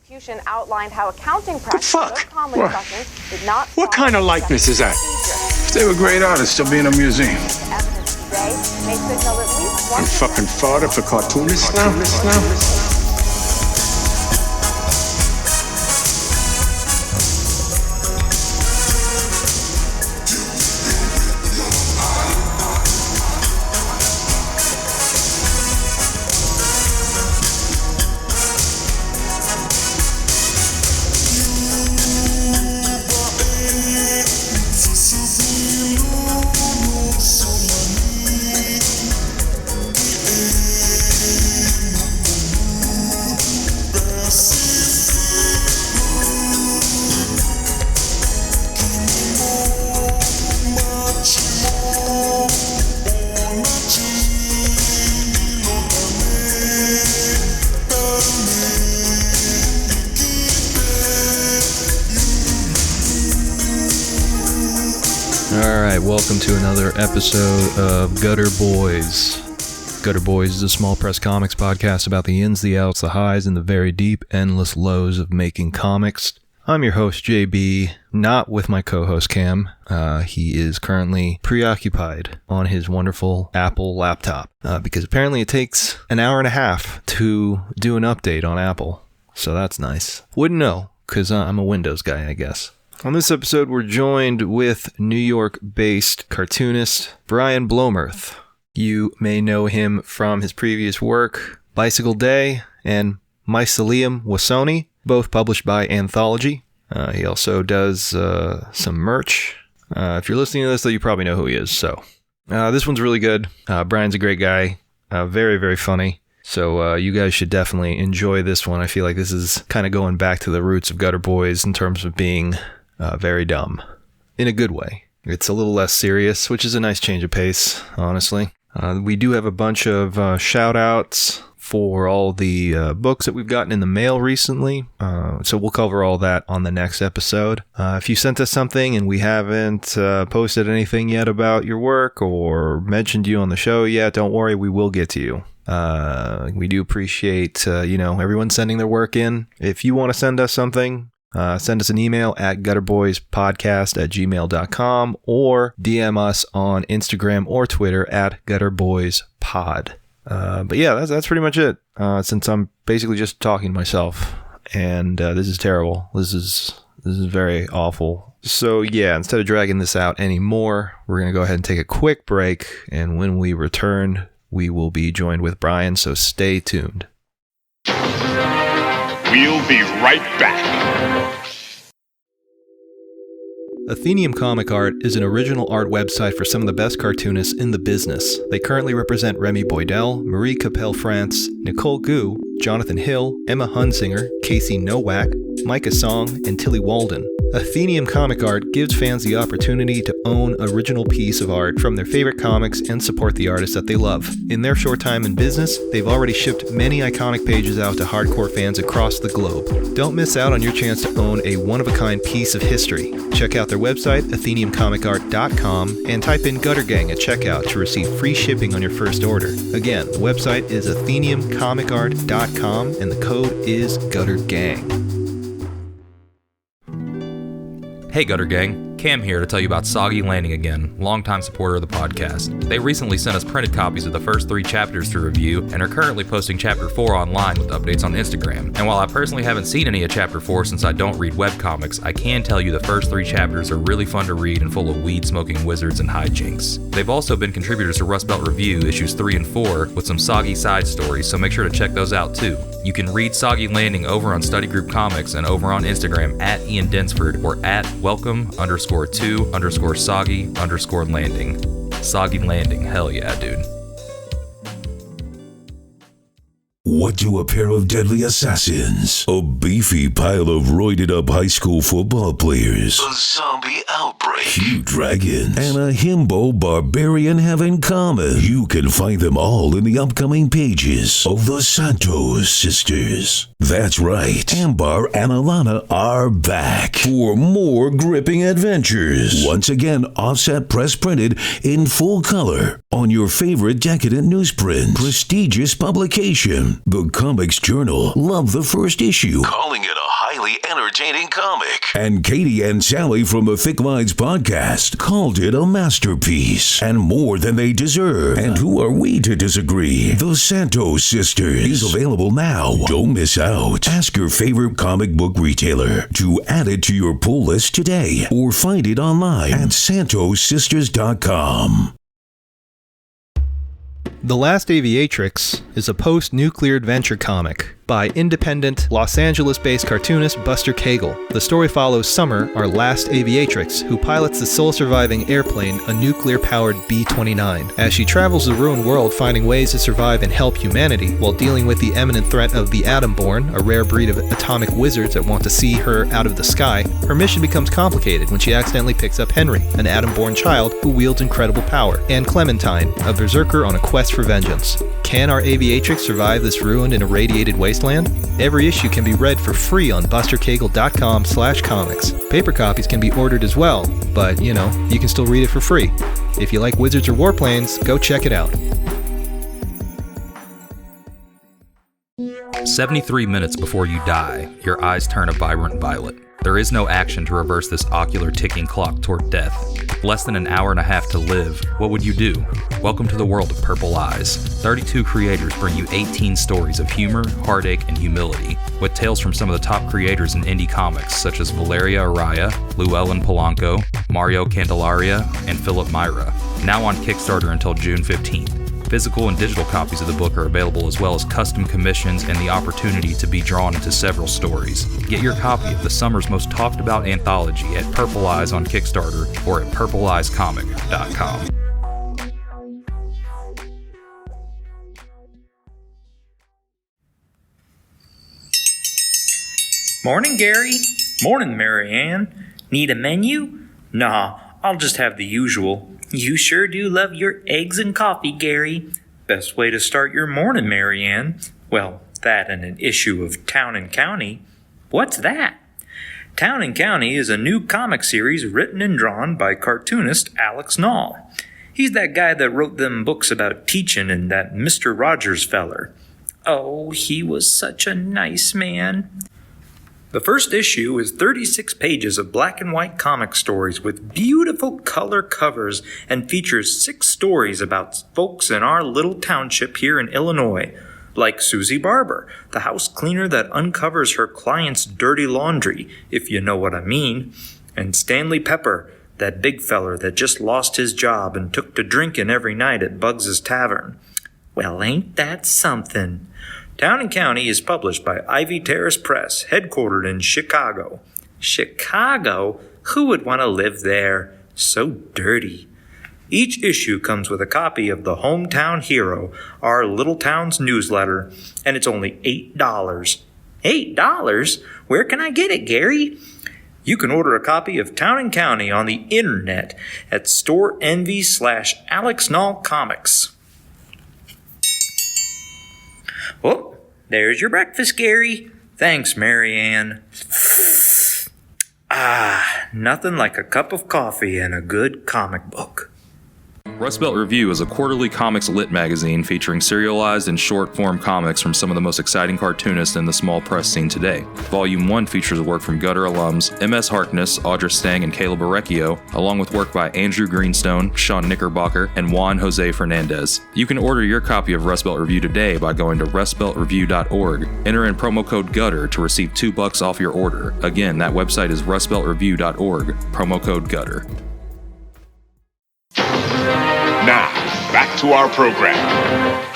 prosecution outlined how accounting practices of common discussions did not. What kind of likeness is that? If they were great artists, they'll be in a museum. Evidence today may signal at least one. You fucking fodder for cartoonists now? Welcome to another episode of Gutter Boys. Gutter Boys is a small press comics podcast about the ins, the outs, the highs, and the very deep, endless lows of making comics. I'm your host, JB, not with my co-host, Cam. He is currently preoccupied on his wonderful Apple laptop because apparently it takes an hour and a half to do an update on Apple. So that's nice. Wouldn't know, because I'm a Windows guy, I guess. On this episode, we're joined with New York-based cartoonist Brian Blomerth. You may know him from his previous work, Bicylcle Day and Mycellium Wassonii, both published by Anthology. He also does some merch. If you're listening to this, though, you probably know who he is. So this one's really good. Brian's a great guy, very, very funny. So you guys should definitely enjoy this one. I feel like this is kind of going back to the roots of Gutter Boys in terms of being very dumb, in a good way. It's a little less serious, which is a nice change of pace, honestly. We do have a bunch of shout-outs for all the books that we've gotten in the mail recently, so we'll cover all that on the next episode. If you sent us something and we haven't posted anything yet about your work or mentioned you on the show yet, don't worry, we will get to you. We do appreciate, everyone sending their work in. If you want to send us something, send us an email at gutterboyspodcast@gmail.com or DM us on Instagram or Twitter at gutterboyspod. But yeah, that's pretty much it, since I'm basically just talking to myself, and this is terrible. This is very awful. So yeah, instead of dragging this out anymore, we're going to go ahead and take a quick break, and when we return, we will be joined with Brian, so stay tuned. We'll be right back. Athenium Comic Art is an original art website for some of the best cartoonists in the business. They currently represent Remy Boydell, Marie Capelle-France, Nicole Gu, Jonathan Hill, Emma Hunsinger, Casey Nowak, Micah Song, and Tilly Walden. Athenium Comic Art gives fans the opportunity to own an original piece of art from their favorite comics and support the artists that they love. In their short time in business, they've already shipped many iconic pages out to hardcore fans across the globe. Don't miss out on your chance to own a one-of-a-kind piece of history. Check out their website, atheniumcomicart.com, and type in Gutter Gang at checkout to receive free shipping on your first order. Again, the website is atheniumcomicart.com, and the code is GutterGang. Hey Gutter Gang, Cam here to tell you about Soggy Landing again, longtime supporter of the podcast. They recently sent us printed copies of the first 3 chapters to review and are currently posting Chapter 4 online with updates on Instagram. And while I personally haven't seen any of Chapter 4 since I don't read webcomics, I can tell you the first 3 chapters are really fun to read and full of weed-smoking wizards and hijinks. They've also been contributors to Rust Belt Review issues 3 and 4 with some soggy side stories, so make sure to check those out too. You can read Soggy Landing over on Study Group Comics and over on Instagram at Ian Densford or at welcome_2_soggy_landing. Soggy Landing, hell yeah, dude. What do a pair of deadly assassins, a beefy pile of roided-up high school football players, a zombie outbreak, huge dragons, and a himbo barbarian have in common? You can find them all in the upcoming pages of the Santos Sisters. That's right. Ambar and Alana are back for more gripping adventures. Once again, offset press printed in full color on your favorite decadent newsprint. Prestigious publication. The Comics Journal loved the first issue, calling it a highly entertaining comic. And Katie and Sally from the Thick Lines podcast called it a masterpiece and more than they deserve. And who are we to disagree? The Santos Sisters is available now. Don't miss out. Ask your favorite comic book retailer to add it to your pull list today or find it online at santossisters.com. The Last Aviatrix is a post-nuclear adventure comic by independent, Los Angeles-based cartoonist Buster Cagle. The story follows Summer, our last aviatrix, who pilots the sole-surviving airplane, a nuclear-powered B-29, as she travels the ruined world finding ways to survive and help humanity, while dealing with the imminent threat of the Atom-born, a rare breed of atomic wizards that want to see her out of the sky. Her mission becomes complicated when she accidentally picks up Henry, an Atom-born child who wields incredible power, and Clementine, a berserker on a quest for vengeance. Can our aviatrix survive this ruined and irradiated wasteland? Every issue can be read for free on bustercagle.com/comics. Paper copies can be ordered as well, but you can still read it for free. If you like wizards or warplanes, go check it out. 73 minutes before you die, your eyes turn a vibrant violet. There is no action to reverse this ocular ticking clock toward death. Less than an hour and a half to live. What would you do? Welcome to the world of Purple Eyes. 32 creators bring you 18 stories of humor, heartache, and humility, with tales from some of the top creators in indie comics, such as Valeria Araya, Llewellyn Polanco, Mario Candelaria, and Philip Myra. Now on Kickstarter until June 15th. Physical and digital copies of the book are available, as well as custom commissions and the opportunity to be drawn into several stories. Get your copy of the summer's most talked about anthology at Purple Eyes on Kickstarter or at purpleeyescomic.com. Morning, Gary. Morning, Marianne. Need a menu? Nah, I'll just have the usual. You sure do love your eggs and coffee, Gary. Best way to start your morning, Marianne. Well, that and an issue of Town and County. What's that? Town and County is a new comic series written and drawn by cartoonist Alex Nall. He's that guy that wrote them books about teaching and that Mr. Rogers feller. Oh, he was such a nice man. The first issue is 36 pages of black and white comic stories with beautiful color covers and features 6 stories about folks in our little township here in Illinois, like Susie Barber, the house cleaner that uncovers her client's dirty laundry, if you know what I mean, and Stanley Pepper, that big feller that just lost his job and took to drinking every night at Bugs's Tavern. Well, ain't that something? Town and County is published by Ivy Terrace Press, headquartered in Chicago. Chicago? Who would want to live there? So dirty. Each issue comes with a copy of the Hometown Hero, our little town's newsletter, and it's only $8. $8? Where can I get it, Gary? You can order a copy of Town and County on the internet at storeenvy/AlexNallComics. Oh, there's your breakfast, Gary. Thanks, Marianne. Nothing like a cup of coffee and a good comic book. Rust Belt Review is a quarterly comics lit magazine featuring serialized and short-form comics from some of the most exciting cartoonists in the small press scene today. Volume 1 features work from Gutter alums M.S. Harkness, Audra Stang, and Caleb Orecchio, along with work by Andrew Greenstone, Sean Knickerbocker, and Juan Jose Fernandez. You can order your copy of Rust Belt Review today by going to rustbeltreview.org. Enter in promo code GUTTER to receive $2 off your order. Again, that website is rustbeltreview.org, promo code GUTTER. Now, back to our program.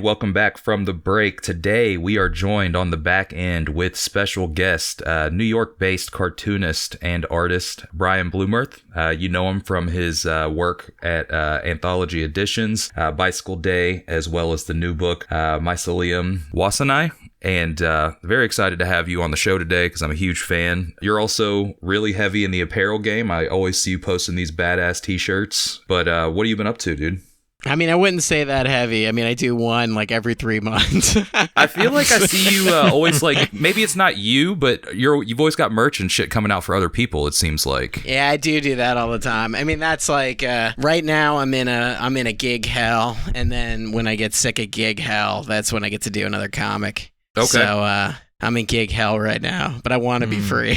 welcome back from the break. Today, we are joined on the back end with special guest, New York-based cartoonist and artist, Brian Blomerth. You know him from his work at Anthology Editions, Bicycle Day, as well as the new book, Mycellium, Wassonii. And very excited to have you on the show today because I'm a huge fan. You're also really heavy in the apparel game. I always see you posting these badass t-shirts. But what have you been up to, dude? I mean, I wouldn't say that heavy. I mean, I do one like every 3 months. I feel like I see you always like, maybe it's not you, but you've always got merch and shit coming out for other people, it seems like. Yeah, I do that all the time. I mean, that's like, right now I'm in a gig hell. And then when I get sick of gig hell, that's when I get to do another comic. Okay. So, I'm in gig hell right now, but I want to be free.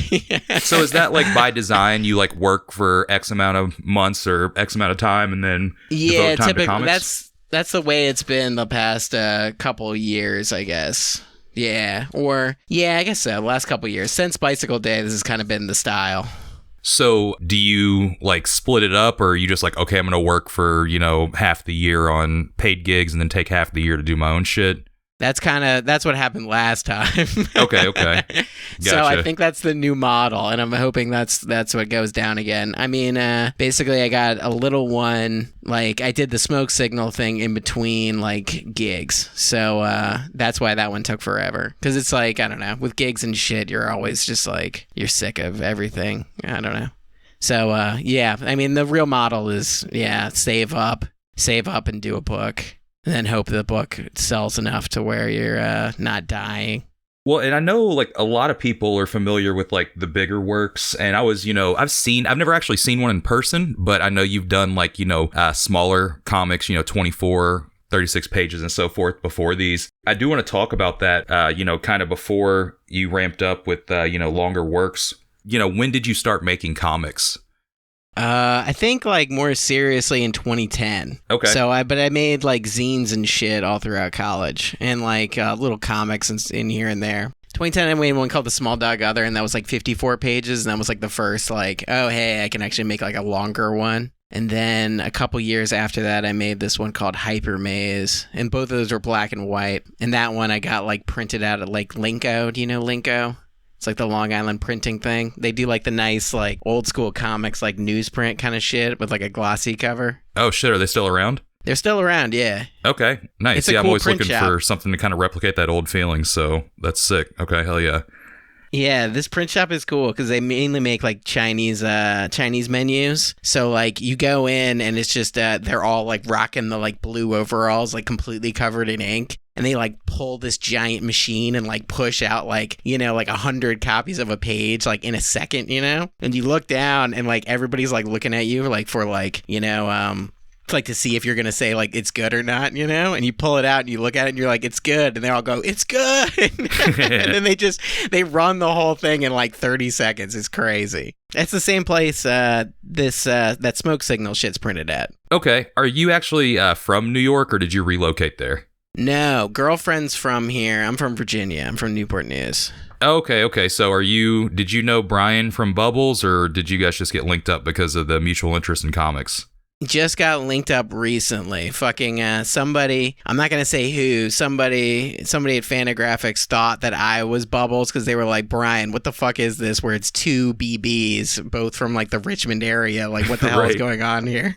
So is that like by design? You like work for X amount of months or X amount of time and then devote time to comics? That's the way it's been the past couple years, I guess. Yeah, I guess so. The last couple years. Since Bicycle Day, this has kind of been the style. So do you like split it up, or are you just like, okay, I'm going to work for, half the year on paid gigs and then take half the year to do my own shit? That's what happened last time. Okay. Gotcha. So I think that's the new model, and I'm hoping that's what goes down again. I mean, basically I got a little one, like I did the smoke signal thing in between like gigs. So that's why that one took forever. Because it's like, I don't know, with gigs and shit, you're always just like, you're sick of everything. I don't know. So yeah, I mean, the real model is, save up and do a book. And then hope the book sells enough to where you're not dying. Well, and I know like a lot of people are familiar with like the bigger works. And I was, I've never actually seen one in person, but I know you've done like, smaller comics, 24, 36 pages and so forth before these. I do want to talk about that, kind of before you ramped up with, longer works. When did you start making comics? I think like more seriously in 2010. Okay. So I made like zines and shit all throughout college and like little comics in here and there. 2010 I made one called The Small Dog Other, and that was like 54 pages, and that was like the first like, oh hey, I can actually make like a longer one. And then a couple years after that, I made this one called Hyper Maze, and both of those were black and white. And that one I got like printed out at like Linko. Do you know Linko? It's like the Long Island printing thing. They do like the nice, like old school comics, like newsprint kind of shit with like a glossy cover. Oh shit, are they still around? They're still around, yeah. Okay, nice. It's a cool I'm always print looking shop for something to kind of replicate that old feeling, so that's sick. Okay, hell yeah. Yeah, this print shop is cool because they mainly make like Chinese menus. So like you go in and it's just they're all like rocking the like blue overalls, like completely covered in ink. And they like pull this giant machine and like push out like, like 100 copies of a page like in a second, And you look down and like everybody's like looking at you like for like, like to see if you're going to say like it's good or not, And you pull it out and you look at it and you're like, it's good. And they all go, it's good. And then they run the whole thing in like 30 seconds. It's crazy. It's the same place that smoke signal shit's printed at. Okay. Are you actually from New York, or did you relocate there? No, girlfriend's from here. I'm from Virginia. I'm from Newport News. Okay. So did you know Brian from Bubbles, or did you guys just get linked up because of the mutual interest in comics? Just got linked up recently. Fucking somebody, I'm not going to say who, somebody at Fantagraphics thought that I was Bubbles because they were like, Brian, what the fuck is this where it's two BBs, both from like the Richmond area? Like, what the hell is going on here?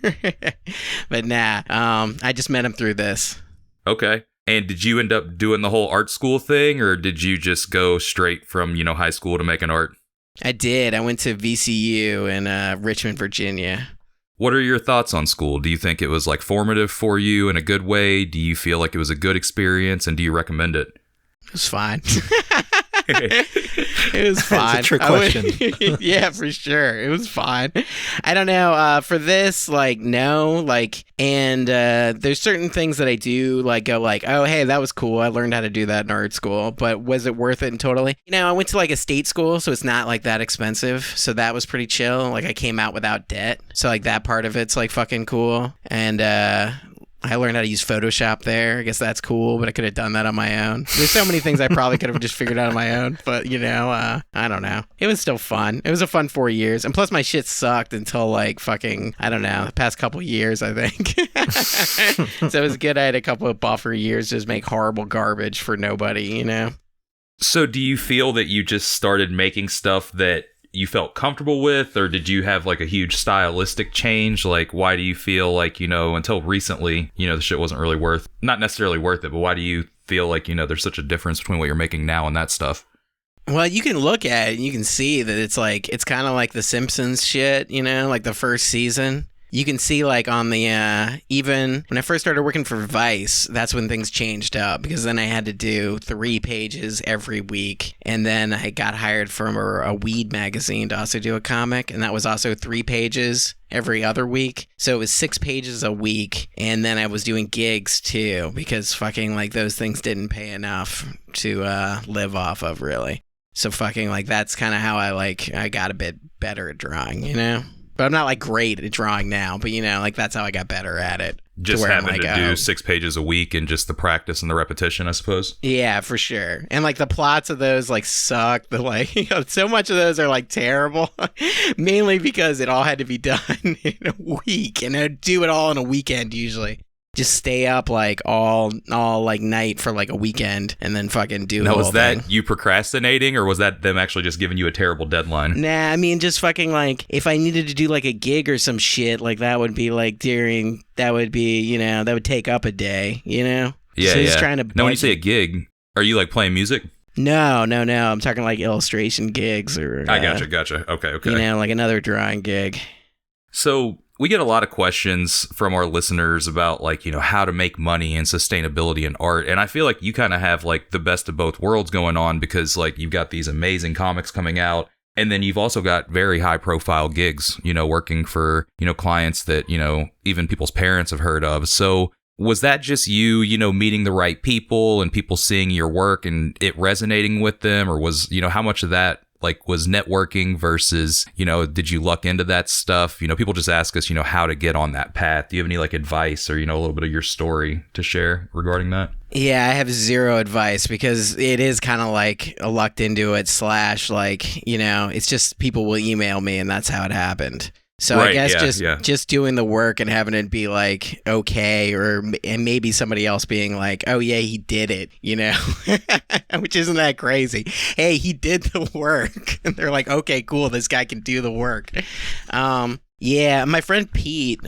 But nah, I just met him through this. Okay. And did you end up doing the whole art school thing, or did you just go straight from, high school to making art? I did. I went to VCU in Richmond, Virginia. What are your thoughts on school? Do you think it was like formative for you in a good way? Do you feel like it was a good experience, and do you recommend it? It was fine. It was fine. It's a trick question. Yeah, for sure. It was fine. I don't know. For this, like, no. Like, and there's certain things that I do, like, go like, oh, hey, that was cool. I learned how to do that in art school. But was it worth it totally? I went to, like, a state school, so it's not, like, that expensive. So that was pretty chill. Like, I came out without debt. So, like, that part of it's, like, fucking cool. And, I learned how to use Photoshop there. I guess that's cool, but I could have done that on my own. There's so many things I probably could have just figured out on my own, but I don't know. It was still fun. It was a fun 4 years. And plus my shit sucked until like fucking, I don't know, the past couple years, I think. So it was good. I had a couple of buffer years just make horrible garbage for nobody, So do you feel that you just started making stuff that you felt comfortable with, or did you have like a huge stylistic change? Like, why do you feel like, until recently, the shit wasn't really not necessarily worth it, but why do you feel like, there's such a difference between what you're making now and that stuff? Well, you can look at it and you can see that it's kind of like the Simpsons shit, like the first season. You can see like on the, even when I first started working for Vice, that's when things changed up, because then I had to do 3 pages every week. And then I got hired from a weed magazine to also do a comic. And that was also 3 pages every other week. So it was 6 pages a week. And then I was doing gigs too, because fucking like those things didn't pay enough to live off of, really. So fucking like that's kind of how I got a bit better at drawing, But I'm not like great at drawing now, but like that's how I got better at it. Just having to do 6 pages a week and just the practice and the repetition, I suppose. Yeah, for sure. And like the plots of those like suck. The like so much of those are like terrible, mainly because it all had to be done in a week, and I'd do it all in a weekend usually. Just stay up like all like night for like a weekend and then fucking do it. Now, was that you procrastinating, or was that them actually just giving you a terrible deadline? Nah, I mean, just fucking like if I needed to do like a gig or some shit, like that would be like that would take up a day, Yeah, so just trying to. Now, when you say a gig, are you like playing music? No. I'm talking like illustration gigs or. I gotcha. Okay. Like another drawing gig. So we get a lot of questions from our listeners about like, how to make money and sustainability in art. And I feel like you kind of have like the best of both worlds going on, because like you've got these amazing comics coming out. And then you've also got very high profile gigs, working for, clients that, even people's parents have heard of. So was that just you, meeting the right people and people seeing your work and it resonating with them? Or was, how much of that like was networking versus, did you luck into that stuff? People just ask us, how to get on that path. Do you have any like advice or, a little bit of your story to share regarding that? Yeah, I have zero advice, because it is kind of like a lucked into it / like, it's just people will email me and that's how it happened. So right, I guess just doing the work and having it be like, okay, and maybe somebody else being like, oh yeah, he did it, which isn't that crazy. Hey, he did the work. And they're like, okay, cool, this guy can do the work. Yeah, my friend Pete,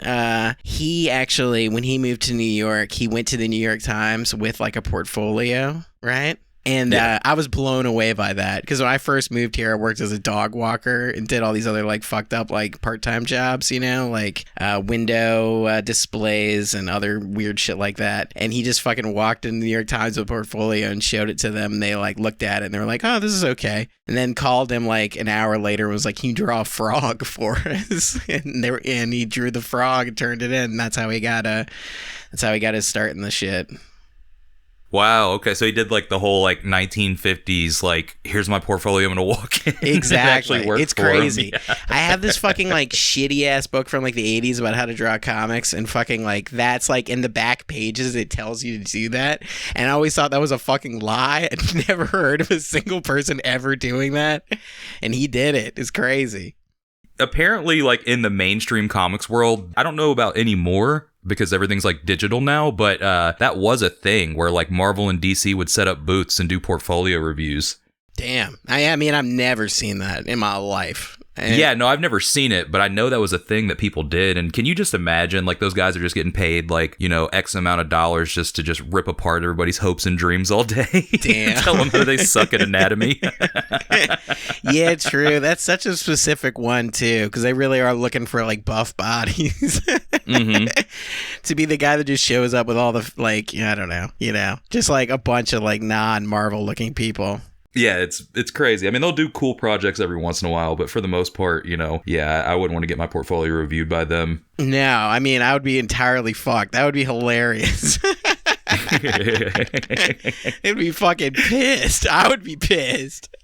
he actually, when he moved to New York, he went to the New York Times with like a portfolio, right? And I was blown away by that, because when I first moved here, I worked as a dog walker and did all these other like fucked up like part-time jobs, like window displays and other weird shit like that. And he just fucking walked in the New York Times with a portfolio and showed it to them. And they like looked at it and they were like, oh, this is okay. And then called him like an hour later and was like, can you draw a frog for us? And he drew the frog and turned it in. And that's how he got his start in the shit. Wow. Okay. So he did like the whole like 1950s, like, here's my portfolio, I'm going to walk in. Exactly. It's crazy. Yeah. I have this fucking like shitty ass book from like the 80s about how to draw comics, and fucking like that's like in the back pages, it tells you to do that. And I always thought that was a fucking lie. I'd never heard of a single person ever doing that. And he did it. It's crazy. Apparently, like in the mainstream comics world, I don't know about anymore, because everything's like digital now, but that was a thing where like Marvel and DC would set up booths and do portfolio reviews. Damn. I mean, I've never seen that in my life. Yeah, no, I've never seen it, but I know that was a thing that people did. And can you just imagine, like, those guys are just getting paid, like, X amount of dollars just to just rip apart everybody's hopes and dreams all day? Damn. Tell them how they suck at anatomy. Yeah, true. That's such a specific one, too, because they really are looking for, like, buff bodies. Mm-hmm. To be the guy that just shows up with all the, like, I don't know, just, like, a bunch of, like, non-Marvel looking people. Yeah, it's crazy. I mean, they'll do cool projects every once in a while, but for the most part, I wouldn't want to get my portfolio reviewed by them. No, I mean, I would be entirely fucked. That would be hilarious. They'd be fucking pissed. I would be pissed.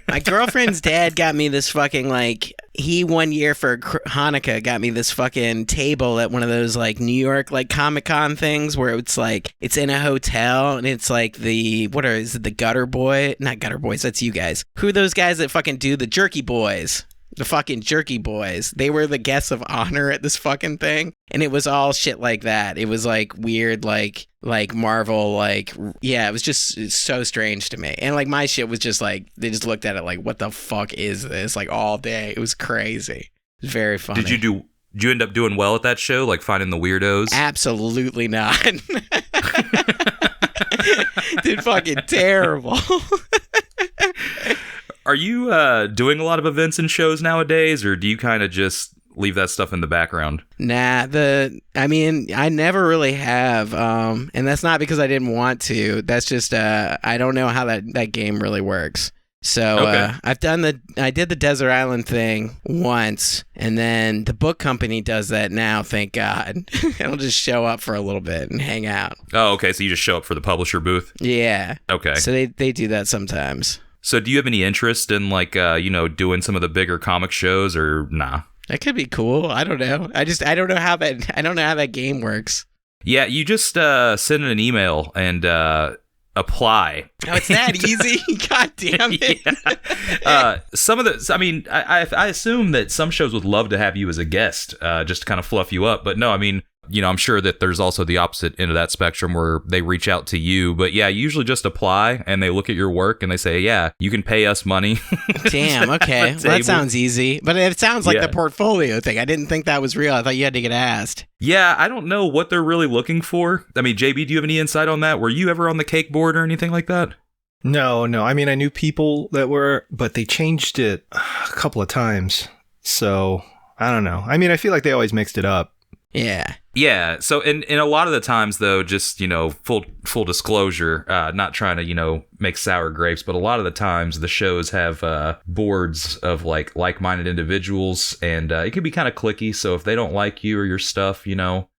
My girlfriend's dad got me this fucking, like, he 1 year for Hanukkah got me this fucking table at one of those, like, New York, like, Comic-Con things where it's, like, it's in a hotel and it's, like, is it the Gutter Boy? Not Gutter Boys, that's you guys. Who are those guys that fucking do the Jerky Boys? The fucking Jerky Boys. They were the guests of honor at this fucking thing. And it was all shit like that. It was like weird, like Marvel, like, yeah, it was just so strange to me. And like my shit was just like, they just looked at it like, what the fuck is this? Like all day. It was crazy. It was very funny. Did you end up doing well at that show? Like finding the weirdos? Absolutely not. Did fucking terrible. Are you doing a lot of events and shows nowadays, or do you kind of just leave that stuff in the background? Nah, I never really have, and that's not because I didn't want to. That's just I don't know how that game really works. So okay. I did the Desert Island thing once, and then the book company does that now, thank God. I'll just show up for a little bit and hang out. Oh, okay, so you just show up for the publisher booth? Yeah. Okay. So they do that sometimes. So do you have any interest in like doing some of the bigger comic shows, or nah? That could be cool. I don't know. I don't know how that game works. Yeah, you just send an email and apply. Oh, it's that easy? God damn it. Yeah. Some of the, I mean, I assume that some shows would love to have you as a guest, just to kind of fluff you up. But no, I mean, I'm sure that there's also the opposite end of that spectrum where they reach out to you. But yeah, you usually just apply and they look at your work and they say, yeah, you can pay us money. Damn, okay. Well, that sounds easy. But it sounds like the portfolio thing. I didn't think that was real. I thought you had to get asked. Yeah, I don't know what they're really looking for. I mean, JB, do you have any insight on that? Were you ever on the cake board or anything like that? No. I mean, I knew people that were, but they changed it a couple of times. So I don't know. I mean, I feel like they always mixed it up. Yeah. Yeah. So, in a lot of the times, though, just, full disclosure, not trying to, make sour grapes, but a lot of the times the shows have boards of like-minded individuals, and it can be kind of cliquey. So if they don't like you or your stuff,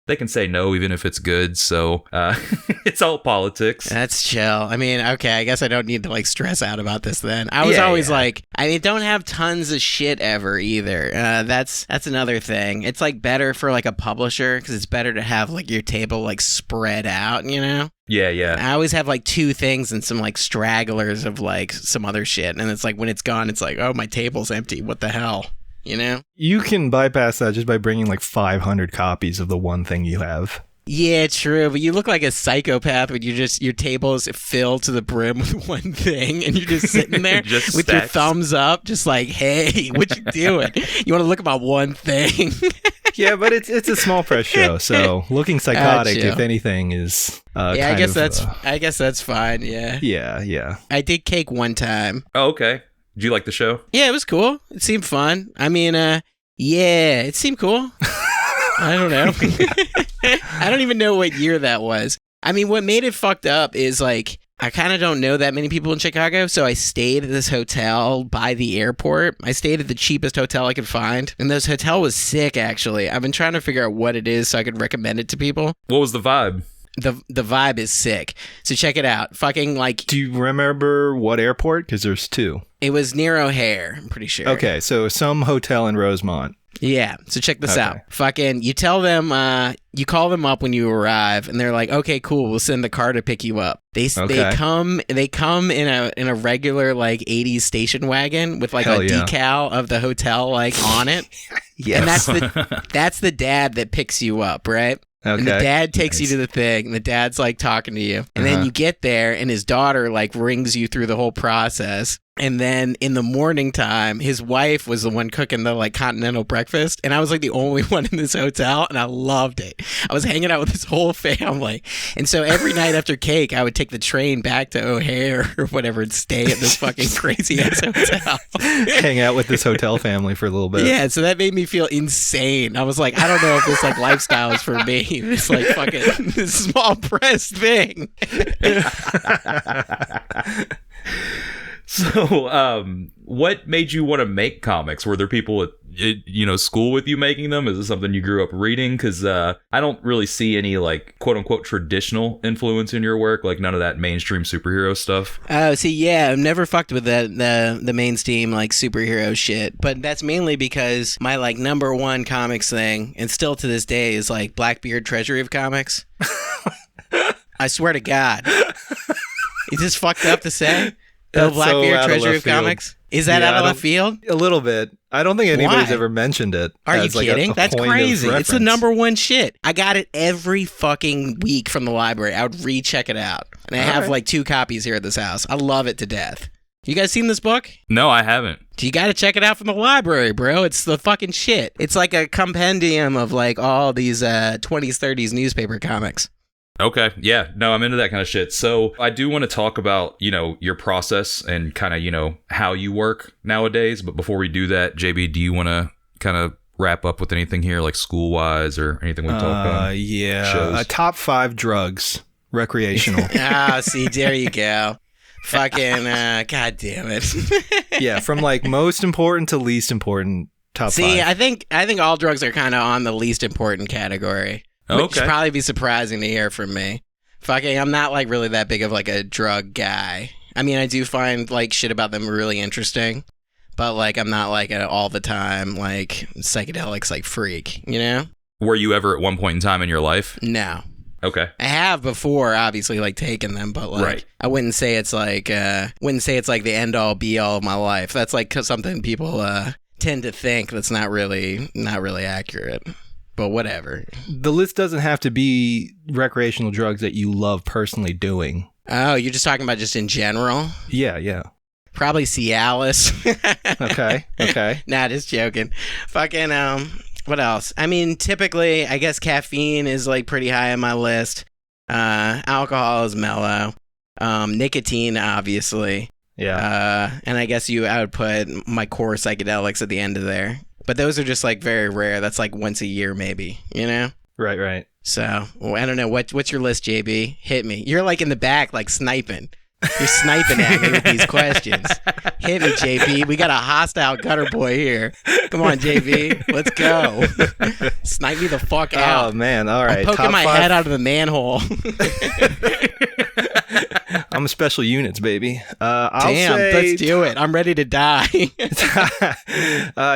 they can say no, even if it's good. So it's all politics. That's chill. I mean, okay, I guess I don't need to stress out about this then. I was always don't have tons of shit ever either. That's another thing. It's better for a publisher because it's better to have your table spread out, Yeah. I always have 2 things and some stragglers of some other shit. And it's when it's gone, it's oh, my table's empty. What the hell? You can bypass that just by bringing 500 copies of the one thing you have. Yeah, true. But you look like a psychopath when your table is filled to the brim with one thing and you're just sitting there with your thumbs up, just hey, what you doing? You want to look about one thing? Yeah, but it's a small press show, so looking psychotic, if anything, is I guess that's fine. Yeah. Yeah. I did cake one time. Oh, okay. Did you like the show? Yeah, it was cool. It seemed fun. I mean, yeah, it seemed cool. I don't know. I don't even know what year that was. I mean, what made it fucked up is I kind of don't know that many people in Chicago, so I stayed at this hotel by the airport. I stayed at the cheapest hotel I could find, and this hotel was sick, actually. I've been trying to figure out what it is so I could recommend it to people. What was the vibe? The vibe is sick. So check it out. Fucking Do you remember what airport? Because there's 2. It was near O'Hare, I'm pretty sure. Okay, so some hotel in Rosemont. Yeah, so check this out. Fucking, you tell them, you call them up when you arrive, and they're like, okay, cool, we'll send the car to pick you up. They come in a regular 80s station wagon with decal of the hotel on it. Yes. And that's the dad that picks you up, right? Okay. And the dad takes you to the thing, and the dad's talking to you. And then you get there, and his daughter rings you through the whole process. And then in the morning time, his wife was the one cooking the continental breakfast. And I was the only one in this hotel, and I loved it. I was hanging out with this whole family. And so every night after cake, I would take the train back to O'Hare or whatever and stay at this fucking crazy ass hotel. Hang out with this hotel family for a little bit. Yeah, so that made me feel insane. I was I don't know if this lifestyle is for me. This fucking this small press thing. So, what made you want to make comics? Were there people at school with you making them? Is this something you grew up reading? Because I don't really see any like quote unquote traditional influence in your work, like none of that mainstream superhero stuff. Oh, see, yeah, I've never fucked with the mainstream like superhero shit, but that's mainly because my like number one comics thing, and still to this day, is like Blackbeard Treasury of Comics. I swear to God. Is this fucked up to say? The Blackbeard Treasury of Comics? Is that out of left field? A little bit. I don't think anybody's ever mentioned it. Are you kidding? That's crazy. It's the number one shit. I got it every fucking week from the library. I would recheck it out. And I have like 2 copies here at this house. I love it to death. You guys seen this book? No, I haven't. You got to check it out from the library, bro. It's the fucking shit. It's like a compendium of like all these 20s, 30s newspaper comics. Okay. Yeah. No, I'm into that kind of shit. So I do want to talk about, your process and kind of, how you work nowadays. But before we do that, JB, do you want to kind of wrap up with anything here, like school wise or anything we talked about? Yeah. Shows? Top 5 drugs, recreational. See, there you go. Fucking, God damn it. Yeah. From like most important to least important, top 5. See, I think all drugs are kind of on the least important category. Which would probably be surprising to hear from me. Fucking, I'm not like really that big of like a drug guy. I mean, I do find like shit about them really interesting, but like I'm not like an all the time like psychedelics like freak, Were you ever at one point in time in your life? No. Okay. I have before, obviously, like taken them, but like I wouldn't say it's like the end all be all of my life. That's like something people tend to think that's not really accurate. But whatever. The list doesn't have to be recreational drugs that you love personally doing. Oh, you're just talking about just in general? Yeah. Probably Cialis. Okay. Nah, just joking. Fucking, what else? I mean, typically, I guess caffeine is like pretty high on my list. Alcohol is mellow. Nicotine, obviously. Yeah. And I guess I would put my core psychedelics at the end of there. But those are just like very rare. That's like once a year, maybe, Right. So, I don't know. What's your list, JB? Hit me. You're like in the back, like sniping. You're sniping at me with these questions. Hit me, JB. We got a hostile gutter boy here. Come on, JB. Let's go. Snipe me the fuck out. Oh, man. All right. I'm poking my head out of the manhole. I'm a special units, baby. Damn, let's do it. I'm ready to die.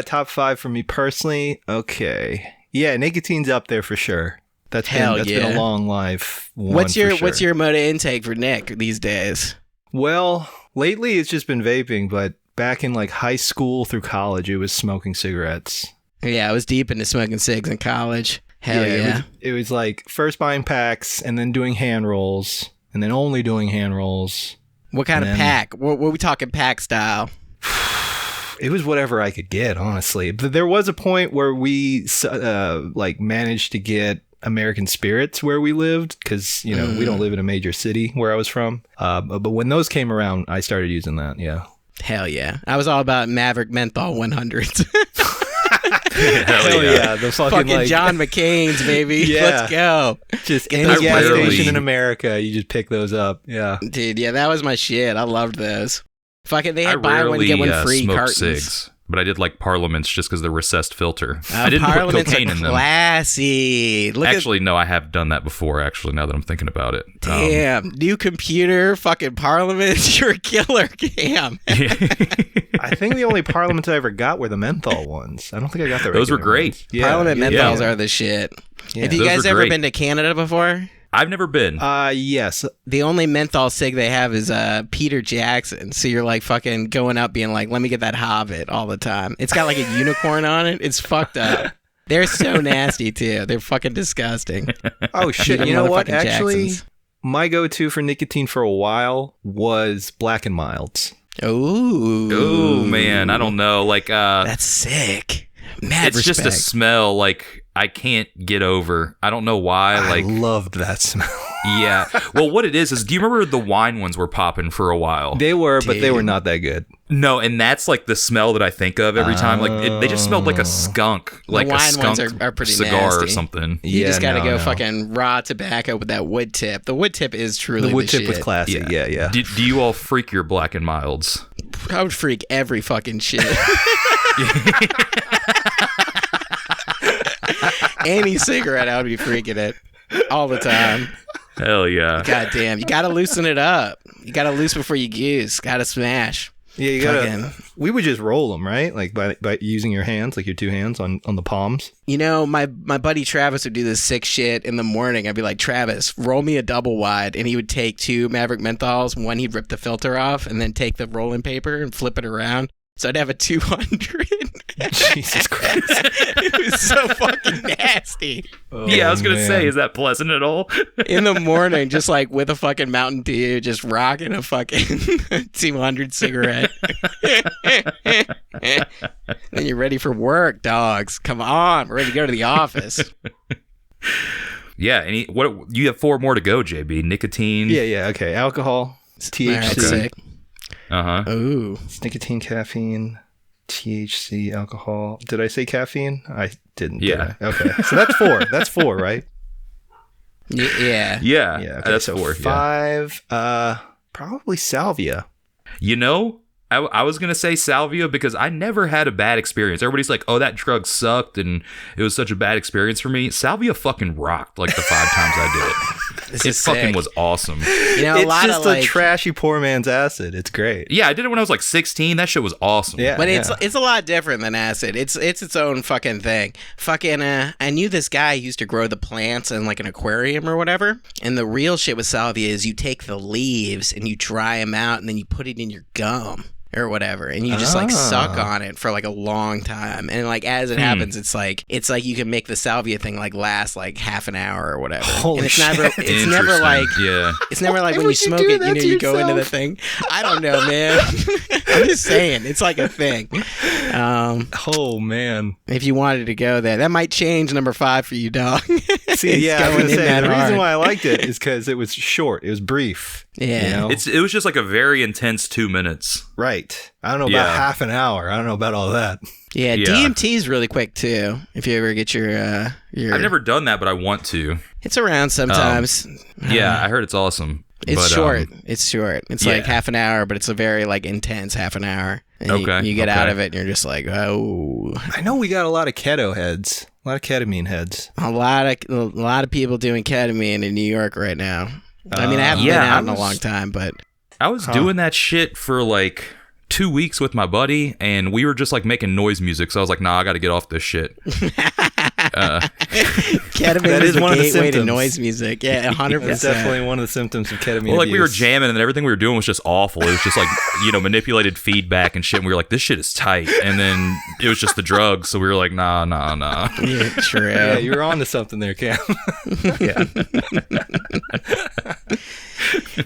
Top 5 for me personally. Okay. Yeah, nicotine's up there for sure. That's been a long life. What's your mode of intake for Nick these days? Well, lately it's just been vaping, but back in like high school through college, it was smoking cigarettes. Yeah, I was deep into smoking cigs in college. Hell yeah. It was like first buying packs and then doing hand rolls and then only doing hand rolls. What kind of pack? What were we talking pack style? It was whatever I could get, honestly. But there was a point where we managed to get American Spirits where we lived because, we don't live in a major city where I was from. But when those came around, I started using that, yeah. Hell yeah. I was all about Maverick Menthol 100s. Hell yeah. The fucking John McCain's, baby. Yeah. Let's go. Just any gas station in America, you just pick those up. Yeah. Dude, yeah, that was my shit. I loved those. Fucking, they had buy one, get one free cartons. Cigs, but I did like Parliaments just because the recessed filter. I didn't put cocaine in them. Classy. No, I have done that before, actually, now that I'm thinking about it. Damn. New computer, fucking Parliaments. You're a killer, Cam. I think the only Parliaments I ever got were the menthol ones. I don't think I got the regular Those were great. Ones. Yeah. Parliament menthols are the shit. Yeah. Have you guys ever been to Canada before? I've never been. Yes. The only menthol cig they have is Peter Jackson. So you're like fucking going up being like, let me get that Hobbit all the time. It's got like a unicorn on it. It's fucked up. They're so nasty too. They're fucking disgusting. Oh shit. You know what? Actually, my go-to for nicotine for a while was Black and Milds. Ooh, man. I don't know. Like, that's sick. Mad it's respect. just a smell like I can't get over. I don't know why. I loved that smell. Yeah. Well, what it is do you remember the wine ones were popping for a while? They were, but they were not that good. No, and that's like the smell that I think of every time. Like they just smelled like a skunk, like the wine a skunk ones are pretty cigar nasty. or something. You just got to go fucking raw tobacco with that wood tip. The wood tip is truly the wood tip shit. was classy. Yeah. Do you all freak your Black and Milds? I would freak every fucking shit. Any cigarette, I would be freaking it all the time. Hell yeah. God damn, you gotta loosen it up. You gotta loose before you goose. Gotta smash. Yeah, you gotta. We would just roll them, right? Like by using your hands, like your two hands on the palms. You know, my buddy Travis would do this sick shit in the morning. I'd be like, Travis, roll me a double wide, and he would take 2 Maverick Menthols. One, he'd rip the filter off, and then take the rolling paper and flip it around. So I'd have a 200. Jesus Christ. It was so fucking nasty. Yeah, I was going to say, is that pleasant at all? In the morning, just like with a fucking Mountain Dew, just rocking a fucking 200 cigarette. Then you're ready for work, dogs. Come on, we're ready to go to the office. Yeah, what you have 4 more to go, JB. Nicotine. Yeah, okay. Alcohol, THC. Ooh. It's nicotine, caffeine, THC, alcohol. Did I say caffeine? I didn't. Yeah. Did I? Okay. So that's 4. That's 4, right? Yeah. Okay, that's so 4. 5. Probably salvia. You know, I was going to say salvia because I never had a bad experience. Everybody's like, oh, that drug sucked and it was such a bad experience for me. Salvia fucking rocked like the 5 times I did it. It fucking was awesome. You know, it's just a trashy poor man's acid. It's great. Yeah, I did it when I was like 16. That shit was awesome. Yeah, but it's a lot different than acid. It's its own fucking thing. Fucking I knew this guy who used to grow the plants in like an aquarium or whatever. And the real shit with salvia is you take the leaves and you dry them out and then you put it in your gum or whatever, and you just like suck on it for like a long time, and like as it happens, it's like you can make the salvia thing like last like half an hour or whatever. Holy and it's shit. never like yeah, it's never like when you smoke it, you know, you go into the thing. I don't know, man. I'm just saying, it's like a thing. Oh man, if you wanted to go there, that might change number 5 for you, dog. See, yeah, I was gonna say the reason why I liked it is because it was short, it was brief. Yeah, you know? It was just like a very intense 2 minutes. Right. I don't know about half an hour. I don't know about all that. Yeah, DMT is really quick too. If you ever get your I've never done that, but I want to. It's around sometimes. Yeah, I heard it's awesome. It's short. It's short. It's like half an hour, but it's a very like intense half an hour. And you get out of it and you're just like, oh. I know we got a lot of keto heads. A lot of ketamine heads. A lot of people doing ketamine in New York right now. I mean, I haven't been out in a long time, but I was doing that shit for like 2 weeks with my buddy, and we were just like making noise music. So I was like, nah, I got to get off this shit. Ketamine is one of the gateway to noise music. Yeah, 100%. That's definitely one of the symptoms of ketamine. Well, like abuse. we were jamming, and everything we were doing was just awful. It was just like, you know, manipulated feedback and shit. And we were like, this shit is tight. And then it was just the drugs. So we were like, nah. Yeah, true. Yeah, you were on to something there, Cam. Yeah.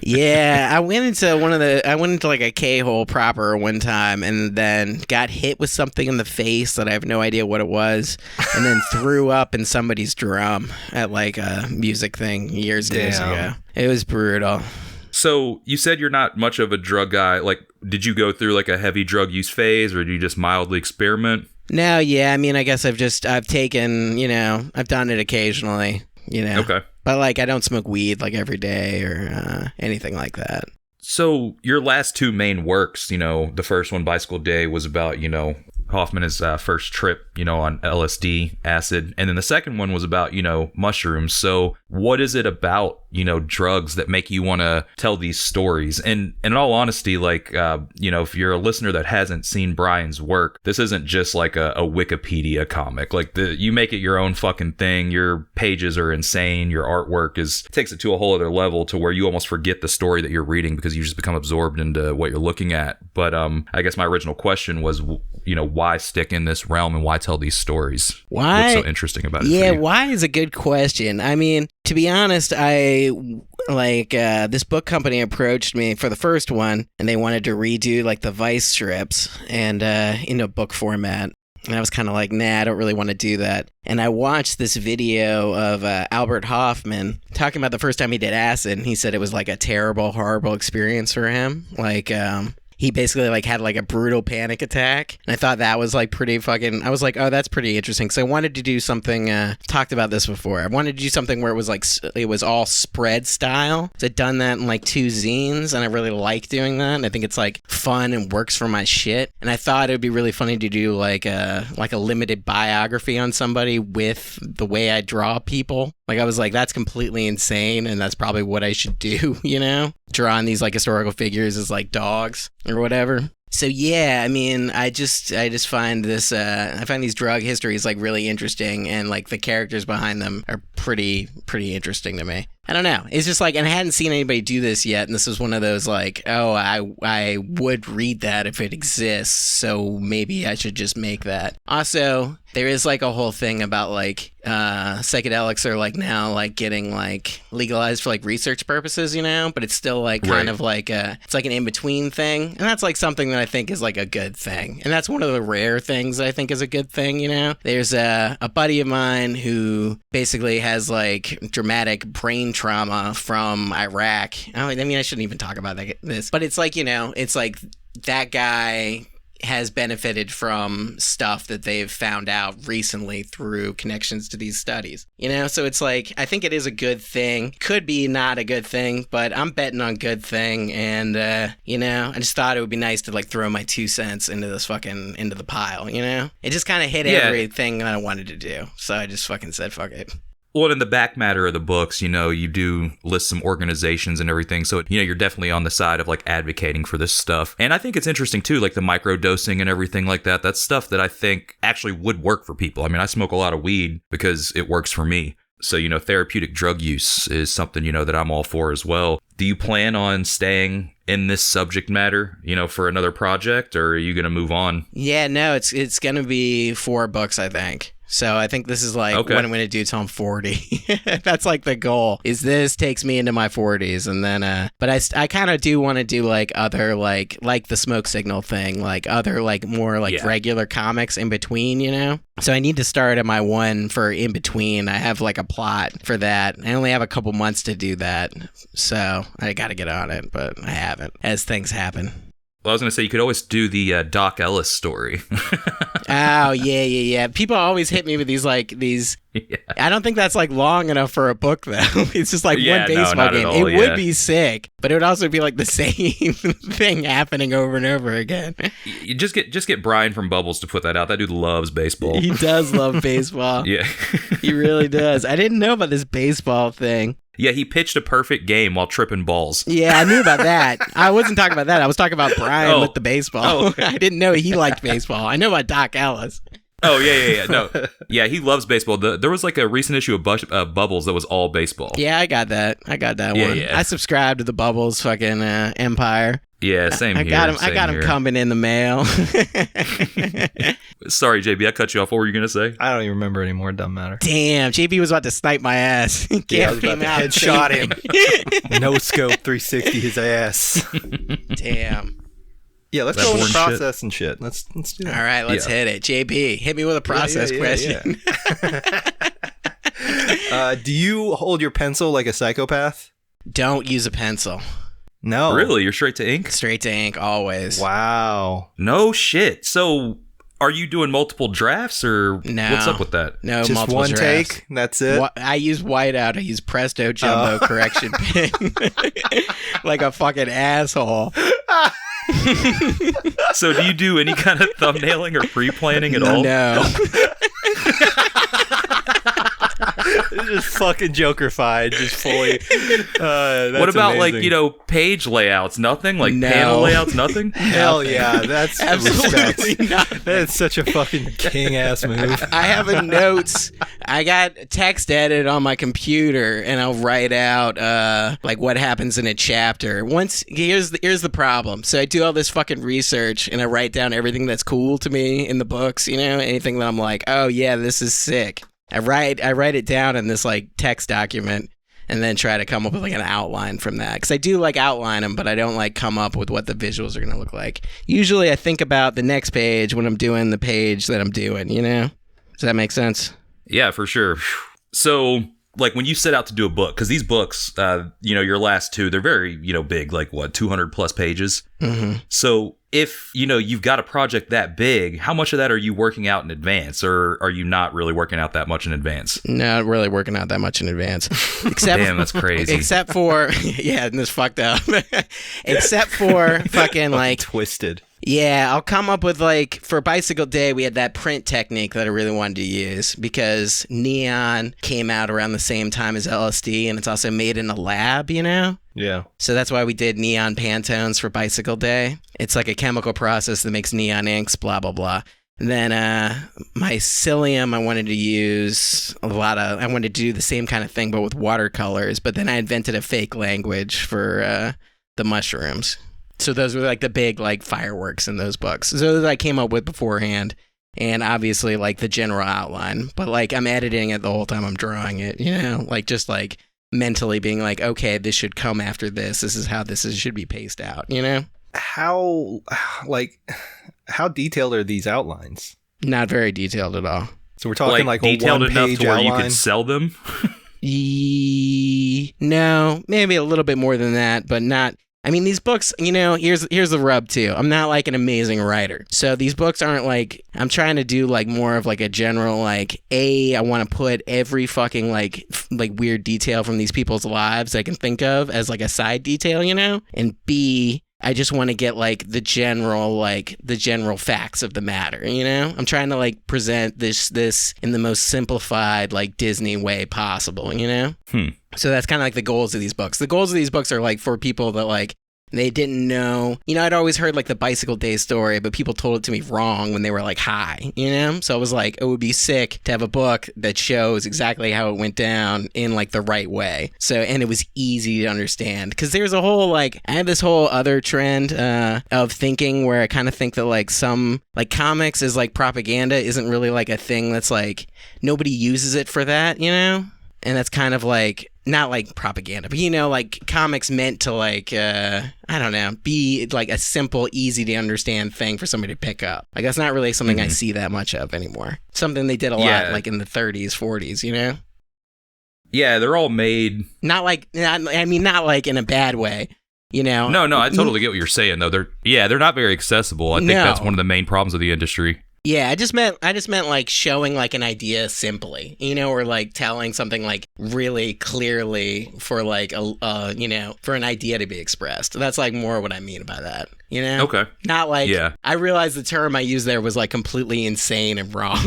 Yeah, I went into like a K-hole proper one time and then got hit with something in the face that I have no idea what it was, and then threw up in somebody's drum at like a music thing years ago. It was brutal. So you said you're not much of a drug guy. Like, did you go through like a heavy drug use phase, or did you just mildly experiment? No, yeah, I mean, I guess I've taken, you know, I've done it occasionally, you know. Okay. But like, I don't smoke weed like every day or anything like that. So your last 2 main works, you know, the first one, Bicycle Day, was about, you know, Hoffman's first trip, you know, on LSD, acid. And then the second one was about, you know, mushrooms. So what is it about, you know, drugs that make you want to tell these stories? And in all honesty, like, you know, if you're a listener that hasn't seen Brian's work, this isn't just like a Wikipedia comic. Like, you make it your own fucking thing. Your pages are insane. Your artwork takes it to a whole other level to where you almost forget the story that you're reading because you just become absorbed into what you're looking at. But I guess my original question was, you know, why stick in this realm and why tell these stories? Why? What's so interesting about it? Yeah, why is a good question. I mean, to be honest, this book company approached me for the first one, and they wanted to redo like the Vice strips and in a book format. And I was kind of like, nah, I don't really want to do that. And I watched this video of Albert Hoffman talking about the first time he did acid, and he said it was like a terrible, horrible experience for him. Like, he basically like had like a brutal panic attack. And I thought that was like pretty fucking, I was like, oh, that's pretty interesting. So I wanted to do something, talked about this before. I wanted to do something where it was like, it was all spread style. So I'd done that in like 2 zines, and I really like doing that. And I think it's like fun and works for my shit. And I thought it would be really funny to do like a limited biography on somebody with the way I draw people. Like I was like, that's completely insane, and that's probably what I should do, you know? Drawing these like historical figures as like dogs or whatever. So yeah, I mean, I just find this, I find these drug histories like really interesting, and like the characters behind them are pretty interesting to me. I don't know. It's just like, and I hadn't seen anybody do this yet, and this was one of those like, oh, I would read that if it exists, so maybe I should just make that. Also, there is like a whole thing about like psychedelics are like now like getting like legalized for like research purposes, you know, but it's still like kind of like it's like an in-between thing, and that's like something that I think is like a good thing, and that's one of the rare things that I think is a good thing, you know. There's a buddy of mine who basically has like dramatic brain trauma from Iraq. I mean, I shouldn't even talk about this, but it's like, you know, it's like that guy has benefited from stuff that they've found out recently through connections to these studies, you know? So it's like, I think it is a good thing. Could be not a good thing, but I'm betting on good thing. And, you know, I just thought it would be nice to like throw my 2 cents into this fucking, into the pile, you know? It just kind of hit everything that I wanted to do. So I just fucking said, fuck it. Well, in the back matter of the books, you know, you do list some organizations and everything. So, you know, you're definitely on the side of like advocating for this stuff. And I think it's interesting too, like the microdosing and everything like that. That's stuff that I think actually would work for people. I mean, I smoke a lot of weed because it works for me. So, you know, therapeutic drug use is something, you know, that I'm all for as well. Do you plan on staying in this subject matter, you know, for another project, or are you going to move on? Yeah, no, it's going to be 4 books, I think. So I think this is like what I'm going to do till I'm 40. That's like the goal, is this takes me into my 40s. And then, but I kind of do want to do like other, like the Smoke Signal thing, like other, like more like regular comics in between, you know? So I need to start at my one for in between. I have like a plot for that. I only have a couple months to do that. So I got to get on it, but I haven't, as things happen. Well, I was going to say, you could always do the Doc Ellis story. Oh, yeah. People always hit me with these. Yeah. I don't think that's like long enough for a book, though. It's just like one baseball game. It would be sick, but it would also be like the same thing happening over and over again. You just get Brian from Bubbles to put that out. That dude loves baseball. He does love baseball. Yeah. He really does. I didn't know about this baseball thing. Yeah, he pitched a perfect game while tripping balls. Yeah, I knew about that. I wasn't talking about that. I was talking about Brian with the baseball. Oh, okay. I didn't know he liked baseball. I know about Doc Ellis. Oh, yeah. No. Yeah, he loves baseball. There was like a recent issue of Bubbles that was all baseball. Yeah, I got that one. Yeah. I subscribed to the Bubbles fucking empire. Yeah, same here. I got him coming in the mail. Sorry, JB, I cut you off. What were you going to say? I don't even remember anymore. It doesn't matter. Damn, JB was about to snipe my ass. I was about to headshot him. No scope 360 his ass. Damn. Yeah, let's go into process and shit. Let's do that. All right, let's hit it. JB, hit me with a process question. Do you hold your pencil like a psychopath? Don't use a pencil. No. Really? You're straight to ink? Straight to ink, always. Wow. No shit. So, are you doing multiple drafts, or what's up with that? No, just multiple one drafts. take? That's it? I use whiteout. I use Presto Jumbo correction pen. Like a fucking asshole. So, do you do any kind of thumbnailing or pre-planning at all? No. It's just fucking Joker-fied, just fully. What about amazing. like, page layouts? Nothing? Like panel layouts? Nothing? Hell yeah, that's absolutely not. That is such a fucking king-ass move. I have a notes. I got text edited on my computer, and I'll write out like what happens in a chapter. Here's the problem. So I do all this fucking research, and I write down everything that's cool to me in the books. You know, anything that I'm like, oh yeah, this is sick. I write it down in this like text document, and then try to come up with like an outline from that. Because I do like outline them, but I don't like come up with what the visuals are going to look like. Usually I think about the next page when I'm doing the page that I'm doing, you know? Does that make sense? Yeah, for sure. So like when you set out to do a book, because these books, your last two, they're very, big, like what, 200 plus pages. Mm-hmm. So if, you've got a project that big, how much of that are you working out in advance, or are you not really working out that much in advance? Not really working out that much in advance. Damn, that's crazy. Except for, yeah, and this fucked up. Except for fucking like twisted. Yeah, I'll come up with like, for Bicylcle Day, we had that print technique that I really wanted to use because neon came out around the same time as LSD, and it's also made in a lab, Yeah. So that's why we did neon Pantones for Bicylcle Day. It's like a chemical process that makes neon inks, blah, blah, blah. And then Mycellium, I wanted to use I wanted to do the same kind of thing, but with watercolors. But then I invented a fake language for the mushrooms. So those were like the big like fireworks in those books. So that I came up with beforehand, and obviously like the general outline. But like I'm editing it the whole time I'm drawing it, like just like mentally being like, okay, this should come after this. This is how should be paced out, How detailed are these outlines? Not very detailed at all. So we're talking like a detailed enough one-page to where outline? you could sell them? No, maybe a little bit more than that, but not. I mean, these books, here's the rub too. I'm not like an amazing writer. So these books aren't like, I'm trying to do like more of like a general, like, I want to put every fucking like weird detail from these people's lives I can think of as like a side detail, and B, I just want to get like the general facts of the matter, I'm trying to like present this in the most simplified like Disney way possible, So that's kind of like the goals of these books. The goals of these books are like for people that like, they didn't know, I'd always heard like the Bicylcle Day story, but people told it to me wrong when they were like high, So I was like, it would be sick to have a book that shows exactly how it went down in like the right way. So, and it was easy to understand because there's a whole like, I have this whole other trend of thinking where I kind of think that like some like comics is like propaganda isn't really like a thing that's like, nobody uses it for that, And that's kind of like, not like propaganda, but like comics meant to like, I don't know, be like a simple, easy to understand thing for somebody to pick up. Like that's not really something I see that much of anymore. Something they did a lot like in the 30s, 40s, Yeah, they're all made. Not like in a bad way. No, I totally get what you're saying though. They're not very accessible. I think that's one of the main problems of the industry. Yeah, I just meant like showing like an idea simply, or like telling something like really clearly for like for an idea to be expressed. That's like more what I mean by that, Okay. Not like, I realized the term I used there was like completely insane and wrong.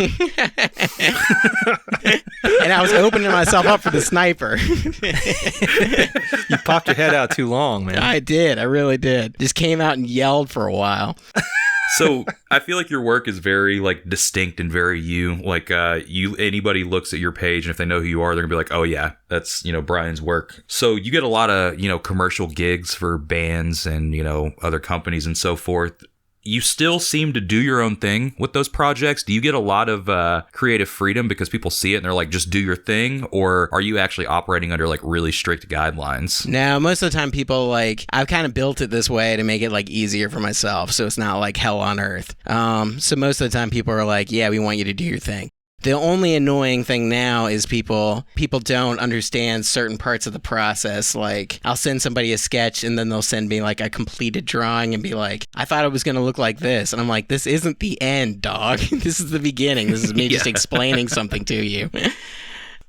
And I was opening myself up for the sniper. You popped your head out too long, man. I did. I really did. Just came out and yelled for a while. So I feel like your work is very like distinct and very you. Like anybody looks at your page and if they know who you are, they're gonna be like, oh yeah, that's Brian's work. So you get a lot of commercial gigs for bands and other companies and so forth. You still seem to do your own thing with those projects. Do you get a lot of creative freedom because people see it and they're like, just do your thing? Or are you actually operating under like really strict guidelines? No, most of the time people like, I've kind of built it this way to make it like easier for myself. So it's not like hell on earth. So most of the time people are like, yeah, we want you to do your thing. The only annoying thing now is people don't understand certain parts of the process. Like I'll send somebody a sketch and then they'll send me like a completed drawing and be like, I thought it was going to look like this. And I'm like, this isn't the end, dog. This is the beginning. This is me just explaining something to you.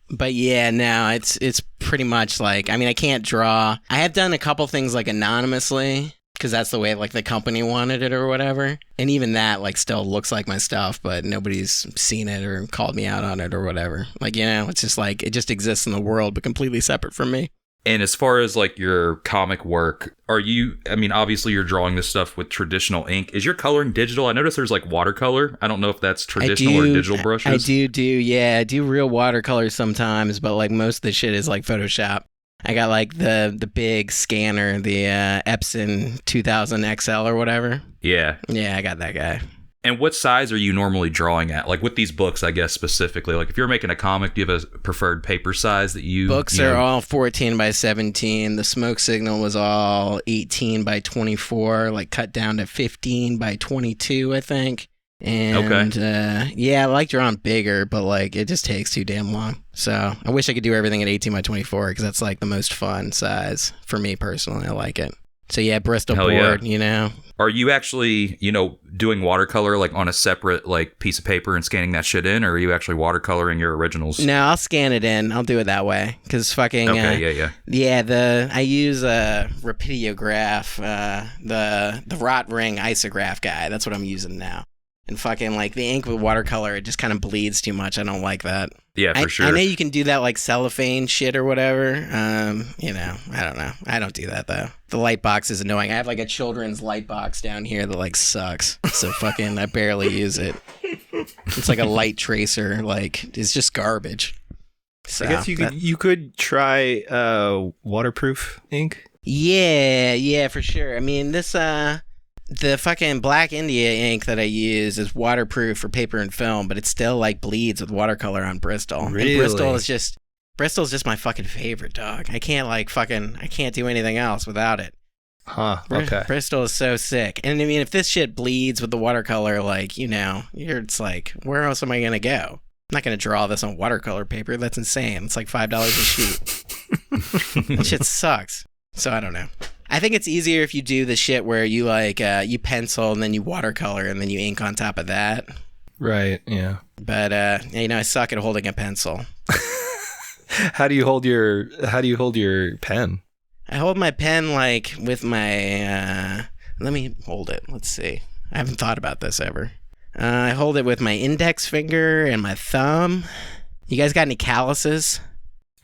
But yeah, no, it's pretty much like, I mean, I can't draw. I have done a couple things like anonymously, because that's the way like the company wanted it or whatever. And even that like still looks like my stuff, but nobody's seen it or called me out on it or whatever. Like, it's just like, it just exists in the world, but completely separate from me. And as far as like your comic work, obviously you're drawing this stuff with traditional ink. Is your coloring digital? I noticed there's like watercolor. I don't know if that's traditional or digital brushes. I do real watercolors sometimes, but like most of the shit is like Photoshop. I got like the big scanner, the Epson 2000 XL or whatever. Yeah. Yeah, I got that guy. And what size are you normally drawing at? Like with these books, I guess specifically. Like if you're making a comic, do you have a preferred paper size that you... Books are all 14 by 17. The Smoke Signal was all 18 by 24, like cut down to 15 by 22, I think. And yeah, I like drawing bigger, but like it just takes too damn long. So I wish I could do everything at 18 by 24 because that's like the most fun size for me personally. I like it. So yeah, Bristol board, you know. Are you actually, you know, doing watercolor like on a separate like piece of paper and scanning that shit in, or are you actually watercoloring your originals? No, I'll scan it in. I'll do it that way because fucking. Okay, yeah. I use a Rapidograph, the Rot Ring Isograph guy. That's what I'm using now. And fucking like the ink with watercolor, it just kind of bleeds too much. I don't like that. Yeah, for sure. I know you can do that like cellophane shit or whatever. You know, I don't know. I don't do that though. The light box is annoying. I have like a children's light box down here that like sucks. So fucking I barely use it. It's like a light tracer. Like it's just garbage. So, I guess you could try waterproof ink. Yeah, for sure. I mean, this the fucking Black India ink that I use is waterproof for paper and film, but it still like bleeds with watercolor on Bristol. Really? And Bristol's just my fucking favorite, dog. I can't do anything else without it. Huh, okay. Bristol is so sick. And I mean, if this shit bleeds with the watercolor, like, you know, it's like, where else am I going to go? I'm not going to draw this on watercolor paper. That's insane. It's like $5 a sheet. That shit sucks. So I don't know. I think it's easier if you do the shit where you like you pencil and then you watercolor and then you ink on top of that. Right, yeah. But you know, I suck at holding a pencil. How do you hold your pen? I hold my pen like with my let me hold it. Let's see. I haven't thought about this ever. I hold it with my index finger and my thumb. You guys got any calluses?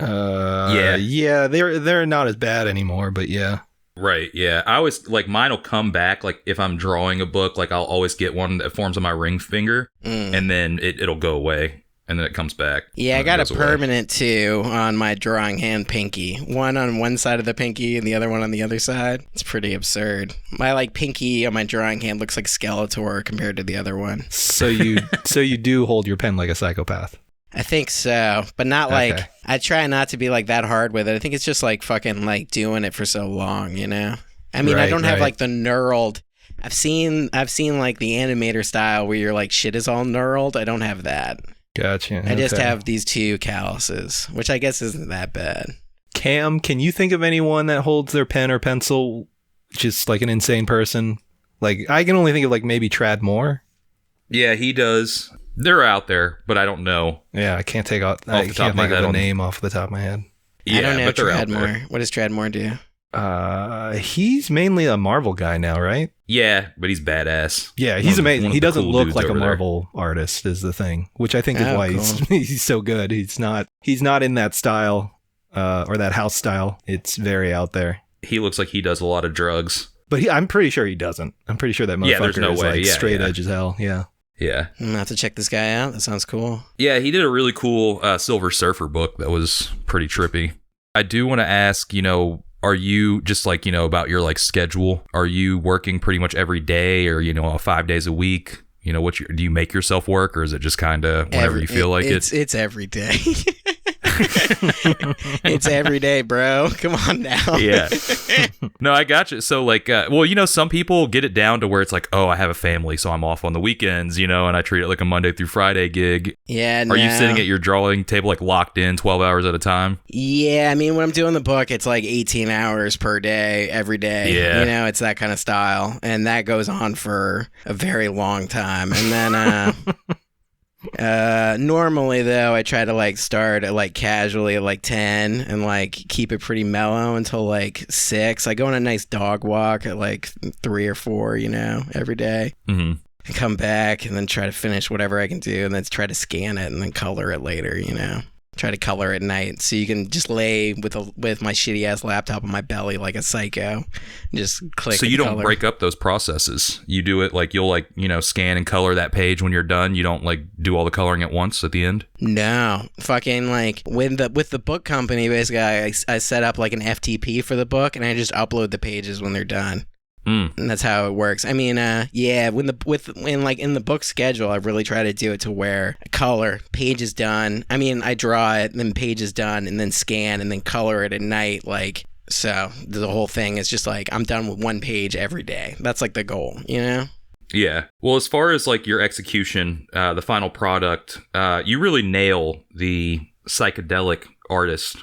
Yeah, they're not as bad anymore, but yeah. Right, yeah. I always, like, mine will come back, like, if I'm drawing a book, like, I'll always get one that forms on my ring finger, and then it'll go away, and then it comes back. Yeah, I got a permanent, too, on my drawing hand pinky. One on one side of the pinky, and the other one on the other side. It's pretty absurd. My, like, pinky on my drawing hand looks like Skeletor compared to the other one. So you do hold your pen like a psychopath? I think so, but not like, okay. I try not to be like that hard with it. I think it's just like fucking like doing it for so long, you know? I mean, I don't have like the knurled. I've seen like the animator style where you're like shit is all knurled. I don't have that. Gotcha. I just have these two calluses, which I guess isn't that bad. Cam, can you think of anyone that holds their pen or pencil just like an insane person? Like, I can only think of like maybe Trad Moore. Yeah, he does. They're out there, but I don't know. Yeah, I can't think of the name off the top of my head. Yeah, I don't know but they're out Tradmore. there. What does Tradmore do? He's mainly a Marvel guy now, right? Yeah, but he's badass. Yeah, he's amazing. He doesn't look like a Marvel artist is the thing, which I think is why he's so good. He's not in that style or that house style. It's very out there. He looks like he does a lot of drugs. But I'm pretty sure he doesn't. I'm pretty sure that motherfucker is like straight edge as hell. Yeah. Yeah. I'm gonna have to check this guy out. That sounds cool. Yeah, he did a really cool Silver Surfer book that was pretty trippy. I do want to ask, you know, are you just like, you know, about your like schedule? Are you working pretty much every day or, you know, 5 days a week? You know, do you make yourself work or is it just kind of whenever you feel like it? It's every day. It's every day, bro. Come on now. Yeah. No, I got you. So like, well, you know, some people get it down to where it's like, oh, I have a family, so I'm off on the weekends, you know, and I treat it like a Monday through Friday gig. Yeah. Are you sitting at your drawing table like locked in 12 hours at a time? Yeah. I mean, when I'm doing the book, it's like 18 hours per day, every day. Yeah. You know, it's that kind of style. And that goes on for a very long time. And then, normally though I try to like start at like casually at like 10 and like keep it pretty mellow until like 6. I go on a nice dog walk at like 3 or 4, you know, every day. Mm-hmm. I come back and then try to finish whatever I can do and then try to scan it and then color it later, you know. Try to color at night so you can just lay with my shitty ass laptop on my belly like a psycho and just click. So you don't color. break up those processes. You do it like you'll like, you know, scan and color that page when you're done. You don't like do all the coloring at once at the end. No, fucking like with the book company, basically I set up like an FTP for the book and I just upload the pages when they're done. And that's how it works. I mean, yeah, in the book schedule, I really try to do it to where color, page is done. I mean, I draw it, then page is done, and then scan, and then color it at night. Like, so the whole thing is just like I'm done with one page every day. That's like the goal, you know? Yeah. Well, as far as like your execution, the final product, you really nail the psychedelic artist,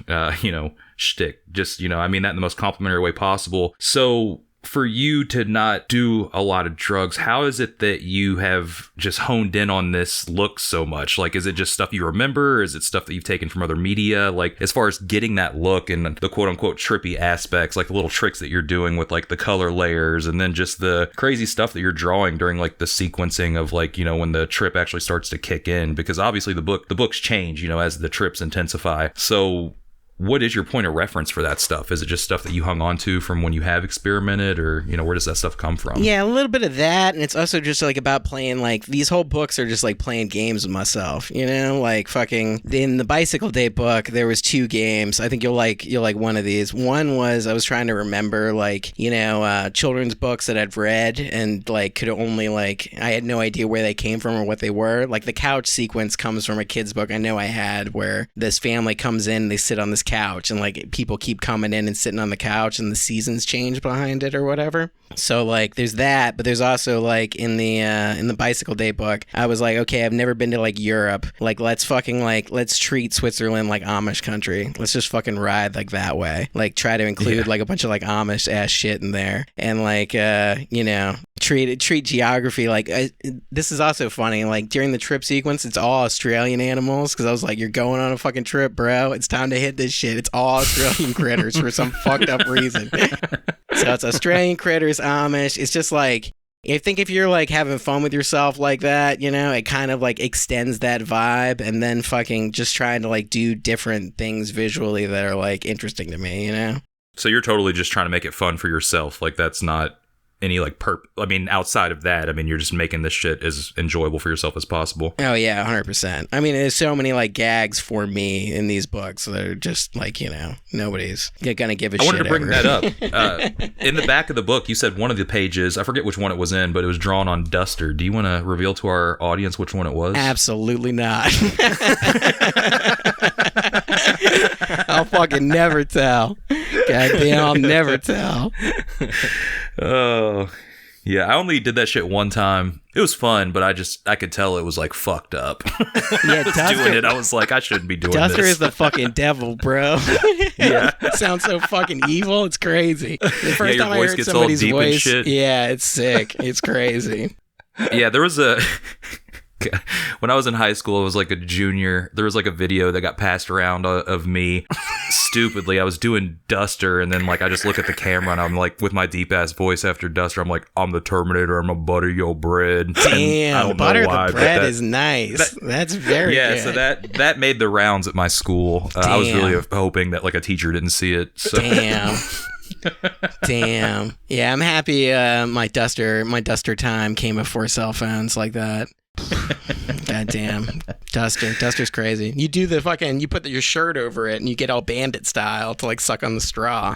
shtick. Just, I mean that in the most complimentary way possible. So for you to not do a lot of drugs, how is it that you have just honed in on this look so much? Like, is it just stuff you remember? Or is it stuff that you've taken from other media? Like, as far as getting that look and the quote unquote trippy aspects, like the little tricks that you're doing with like the color layers and then just the crazy stuff that you're drawing during like the sequencing of like, when the trip actually starts to kick in, because obviously the books change, as the trips intensify. So what is your point of reference for that stuff? Is it just stuff that you hung on to from when you have experimented, or, where does that stuff come from? Yeah, a little bit of that. And it's also just like about playing, like, these whole books are just like playing games with myself, like fucking in the Bicylcle Day book, there was 2 games. I think you'll like one of these. One was I was trying to remember like, children's books that I'd read and like could only like, I had no idea where they came from or what they were. Like the couch sequence comes from a kid's book I know I had, where this family comes in, they sit on this couch and like people keep coming in and sitting on the couch and the seasons change behind it or whatever. So like there's that, but there's also like in the Bicylcle Day book, I was like, okay, I've never been to like Europe. Like let's treat Switzerland like Amish country. Let's just fucking ride like that way. Like try to include like a bunch of like Amish ass shit in there and like treat geography like this is also funny. Like during the trip sequence, it's all Australian animals because I was like, you're going on a fucking trip, bro. It's time to hit this shit. It's all Australian critters for some fucked up reason. So it's Australian critters, Amish. It's just like, I think if you're like having fun with yourself like that, it kind of like extends that vibe, and then fucking just trying to like do different things visually that are like interesting to me, So you're totally just trying to make it fun for yourself. Like that's not any like outside of that, you're just making this shit as enjoyable for yourself as possible. Oh yeah, 100%. There's so many like gags for me in these books that are just like, nobody's gonna give a shit. I wanted to bring ever. that up. In the back of the book, you said one of the pages, I forget which one it was in, but it was drawn on Duster. Do you want to reveal to our audience which one it was? Absolutely not. I'll fucking never tell. Goddamn, I'll never tell. Oh, yeah. I only did that shit one time. It was fun, but I could tell it was like fucked up. Yeah, I was like, I shouldn't be doing this. Duster is the fucking devil, bro. Yeah. It sounds so fucking evil. It's crazy. The first your time I voice heard gets all somebody's deep and voice, shit. yeah, it's sick. It's crazy. Yeah, there was when I was in high school, I was like a junior. There was like a video that got passed around of me. Stupidly, I was doing Duster, and then like I just look at the camera and I'm like, with my deep ass voice after Duster, I'm like, I'm the Terminator. I'm gonna butter your bread. Damn, butter the bread is nice. That's very good. So that made the rounds at my school. I was really hoping that like a teacher didn't see it. So. Damn. Yeah, I'm happy. My Duster time came before cell phones like that. God damn. Duster's crazy. You do the fucking, you put your shirt over it and you get all bandit style to like suck on the straw.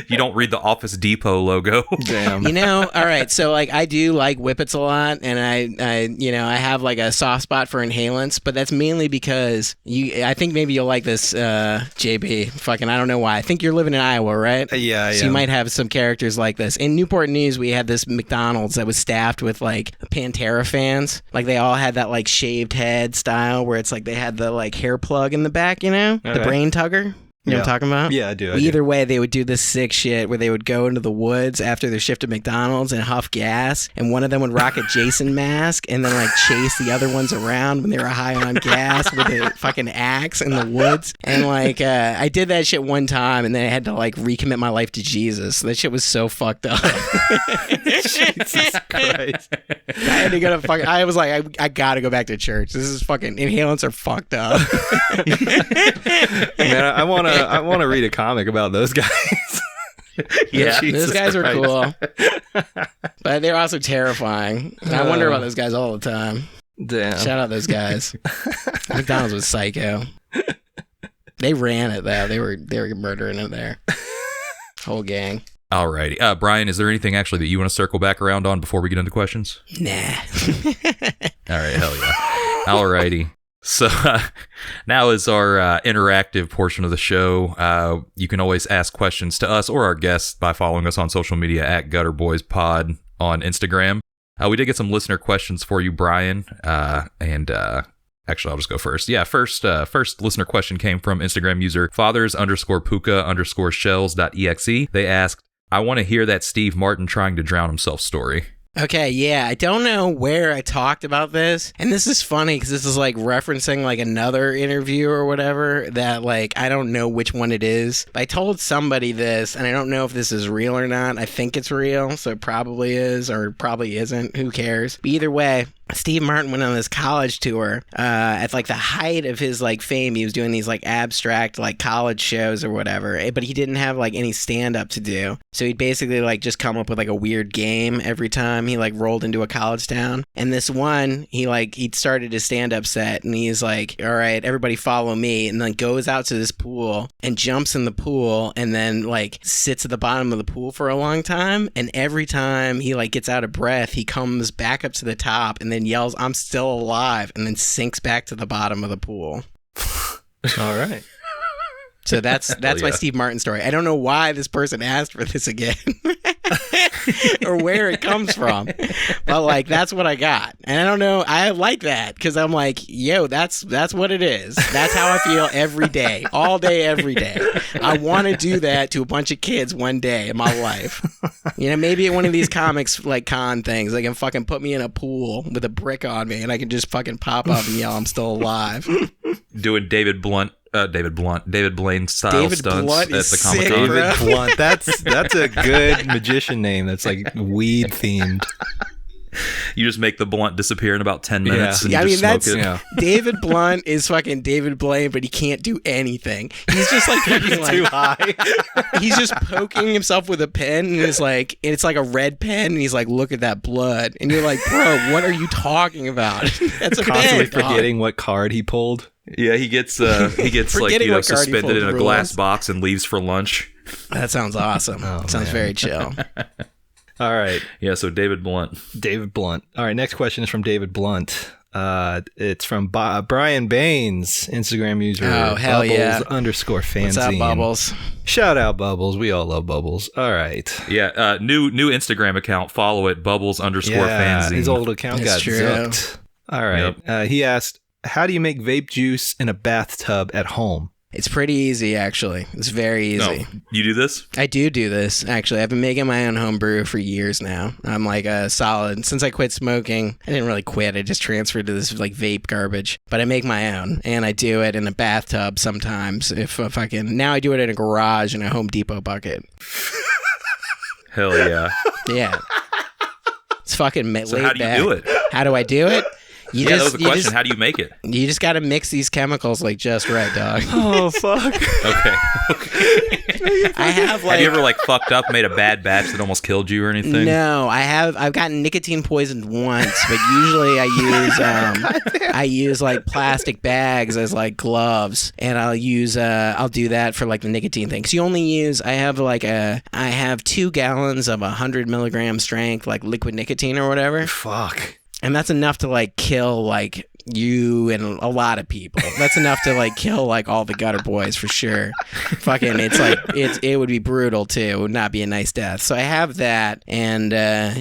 You don't read the Office Depot logo. Damn. All right. So like I do like Whippets a lot, and I have like a soft spot for inhalants, but that's mainly because I think maybe you'll like this, JB. Fucking, I don't know why. I think you're living in Iowa, right? Yeah. So you might have some characters like this. In Newport News, we had this McDonald's that was staffed with like Pantera fans. Like they all had that like shaved head style where it's like they had the like hair plug in the back, the brain tugger. You know what I'm talking about? Yeah, I do. Either way, they would do this sick shit where they would go into the woods after their shift at McDonald's and huff gas, and one of them would rock a Jason mask and then like chase the other ones around when they were high on gas with a fucking axe in the woods. And like I did that shit one time, and then I had to like recommit my life to Jesus. That shit was so fucked up. Jesus Christ. I had to go to fucking. I was like, I gotta go back to church. This is fucking, inhalants are fucked up. Man, I want to read a comic about those guys. Yeah, Jesus those guys Christ. are cool, but they're also terrifying. I wonder about those guys all the time. Damn. Shout out those guys. McDonald's was psycho. They ran it though. They were murdering it there. Whole gang. Alrighty. Brian, is there anything actually that you want to circle back around on before we get into questions? Nah. All right, hell yeah. Alrighty. So now is our interactive portion of the show. You can always ask questions to us or our guests by following us on social media at GutterBoysPod on Instagram. We did get some listener questions for you, Brian, and actually, I'll just go first. Yeah, first listener question came from Instagram user fathers_puka_shells.exe. They asked, I want to hear that Steve Martin trying to drown himself story. Okay, yeah, I don't know where I talked about this, and this is funny because this is like referencing like another interview or whatever that like I don't know which one it is. But I told somebody this, and I don't know if this is real or not. I think it's real, so it probably is or probably isn't. Who cares? But either way, Steve Martin went on this college tour at like the height of his like fame. He was doing these like abstract like college shows or whatever, but he didn't have like any stand up to do. So he'd basically like just come up with like a weird game every time he like rolled into a college town. And this one, he'd started his stand up set and he's like, all right, everybody follow me. And then goes out to this pool and jumps in the pool and then like sits at the bottom of the pool for a long time. And every time he like gets out of breath, he comes back up to the top and then yells, I'm still alive, and then sinks back to the bottom of the pool. All right. So that's my Steve Martin story. I don't know why this person asked for this again or where it comes from, but like that's what I got. And I don't know, I like that because I'm like, yo, that's what it is. That's how I feel every day, all day, every day. I want to do that to a bunch of kids one day in my life. You know, maybe at one of these comics like con things, they can fucking put me in a pool with a brick on me and I can just fucking pop up and yell, I'm still alive. Doing David Blaine style David stunts Blunt at is the sick, Comic-Con. bro. David Blunt. That's a good magician name. That's like weed themed. You just make the blunt disappear in about 10 minutes and Yeah, I just mean, smoke that's it. David Blunt is fucking David Blaine, but he can't do anything. He's just like fucking Too like high. he's just poking himself with a pen, and it's like a red pen, and he's like, "Look at that blood," and you're like, "Bro, what are you talking about?" That's a Constantly pen, dog. forgetting what card he pulled. Yeah, he gets like Forgetting what card he suspended in a pulled glass rules. box and leaves for lunch. That sounds awesome. Sounds man. very chill. All right. Yeah, so David Blunt. David Blunt. All right, next question is from David Blunt. It's from Brian Baines, Instagram user. Oh, hell yeah. _fanzine. What's up, Bubbles? Shout out Bubbles. We all love Bubbles. All right. Yeah, new Instagram account. Follow it, Bubbles_fanzine. His old account That's got true. zooked. All right. He asked, how do you make vape juice in a bathtub at home? It's pretty easy, actually. It's very easy. No, you do this? I do this, actually. I've been making my own home brew for years now. I'm like a solid. Since I quit smoking, I didn't really quit. I just transferred to this like vape garbage. But I make my own, and I do it in a bathtub sometimes. If I can. Now I do it in a garage in a Home Depot bucket. Hell yeah. Yeah. It's fucking laid So how do you back. do it? How do I do it? That was the question. How do you make it? You just got to mix these chemicals like just right, dog. Oh, fuck. Okay. I have like... Have you ever like fucked up, made a bad batch that almost killed you or anything? No, I've gotten nicotine poisoned once, but usually I use like plastic bags as like gloves, and I'll do that for like the nicotine thing. Cause you only use I have 2 gallons of 100 milligram strength like liquid nicotine or whatever. Fuck. And that's enough to like kill like you and a lot of people. That's enough to like kill like all the gutter boys for sure. Fucking, it's like it would be brutal too. It would not be a nice death. So I have that, and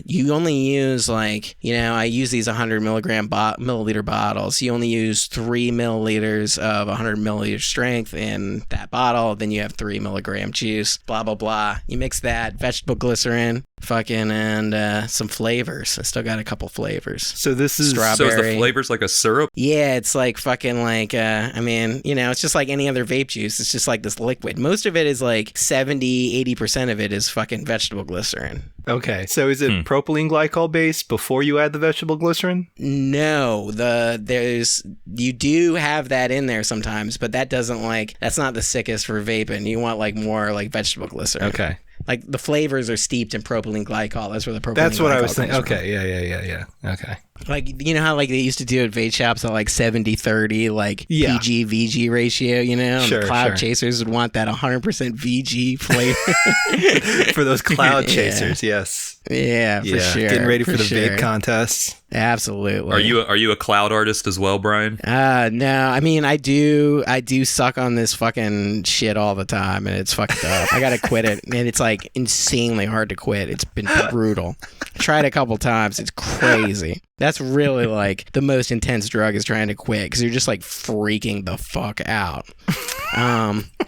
you only use like, you know, I use these 100 milliliter bottles. You only use 3 milliliters of 100 milliliter strength in that bottle. Then you have 3 milligram juice. Blah blah blah. You mix that vegetable glycerin. Fucking and some flavors. I still got a couple flavors. So this is Strawberry. So is the flavors like a syrup? Yeah, it's like fucking like I mean, you know, it's just like any other vape juice. It's just like this liquid. Most of it is like 70-80% of it is fucking vegetable glycerin. Okay, so is it propylene glycol based before you add the vegetable glycerin? No, you do have that in there sometimes, but that's not the sickest for vaping. You want like more like vegetable glycerin. Okay. Like the flavors are steeped in propylene glycol. That's where the propylene That's what glycol I was thinking. comes from. Okay, yeah. Okay. Like, you know how like they used to do at vape shops at like 70-30, like Yeah. PG-VG ratio, you know? And Sure, the cloud sure. chasers would want that 100% VG flavor. For those cloud Yeah. chasers, yes. Yeah, for sure. Getting ready for the sure. vape contests. Absolutely. Are you a cloud artist as well, Brian? No. I mean, I do suck on this fucking shit all the time, and it's fucked up. I gotta quit it, and it's like insanely hard to quit. It's been brutal. Tried a couple times. It's crazy. That's really like the most intense drug is trying to quit because you're just like freaking the fuck out.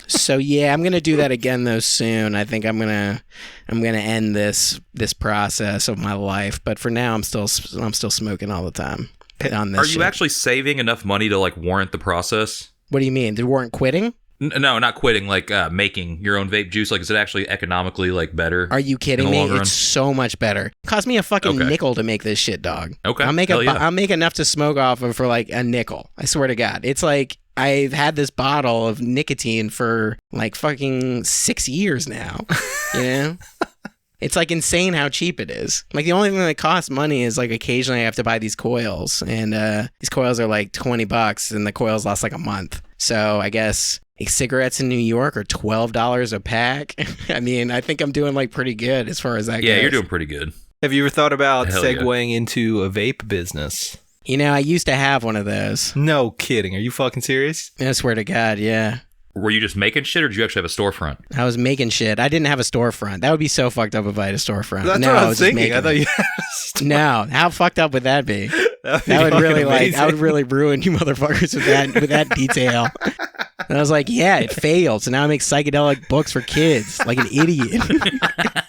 So yeah, I'm gonna do that again though soon. I think I'm gonna end this process of my life. But for now, I'm still smoking all the time. On this Are you actually saving enough money to like warrant the process? What do you mean? They weren't quitting? No, not quitting. Like making your own vape juice. Like, is it actually economically like better? Are you kidding me? It's so much better. It cost me a fucking nickel to make this shit, dog. Okay, I'll make enough to smoke off of for like a nickel. I swear to God, it's like I've had this bottle of nicotine for like fucking 6 years now. You know. It's like insane how cheap it is. Like the only thing that costs money is like occasionally I have to buy these coils, and these coils are like $20, and the coils last like a month. So I guess cigarettes in New York are $12 a pack. I mean, I think I'm doing like pretty good as far as that goes. Yeah, you're doing pretty good. Have you ever thought about segueing into a vape business? You know, I used to have one of those. No kidding. Are you fucking serious? I swear to God, yeah. Were you just making shit, or did you actually have a storefront? I was making shit. I didn't have a storefront. That would be so fucked up if I had a storefront. That's what I was thinking. I thought you had a storefront. No, how fucked up would that be? That would really amazing. I would really ruin you motherfuckers with that detail. And I was like, yeah, it failed. So now I make psychedelic books for kids, like an idiot.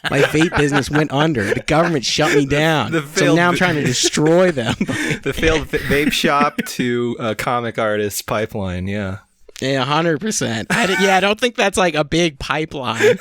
My vape business went under. The government shut me down. So now I'm trying to destroy them. The failed vape shop to comic artist pipeline, yeah. Yeah, 100%. I don't think that's like a big pipeline.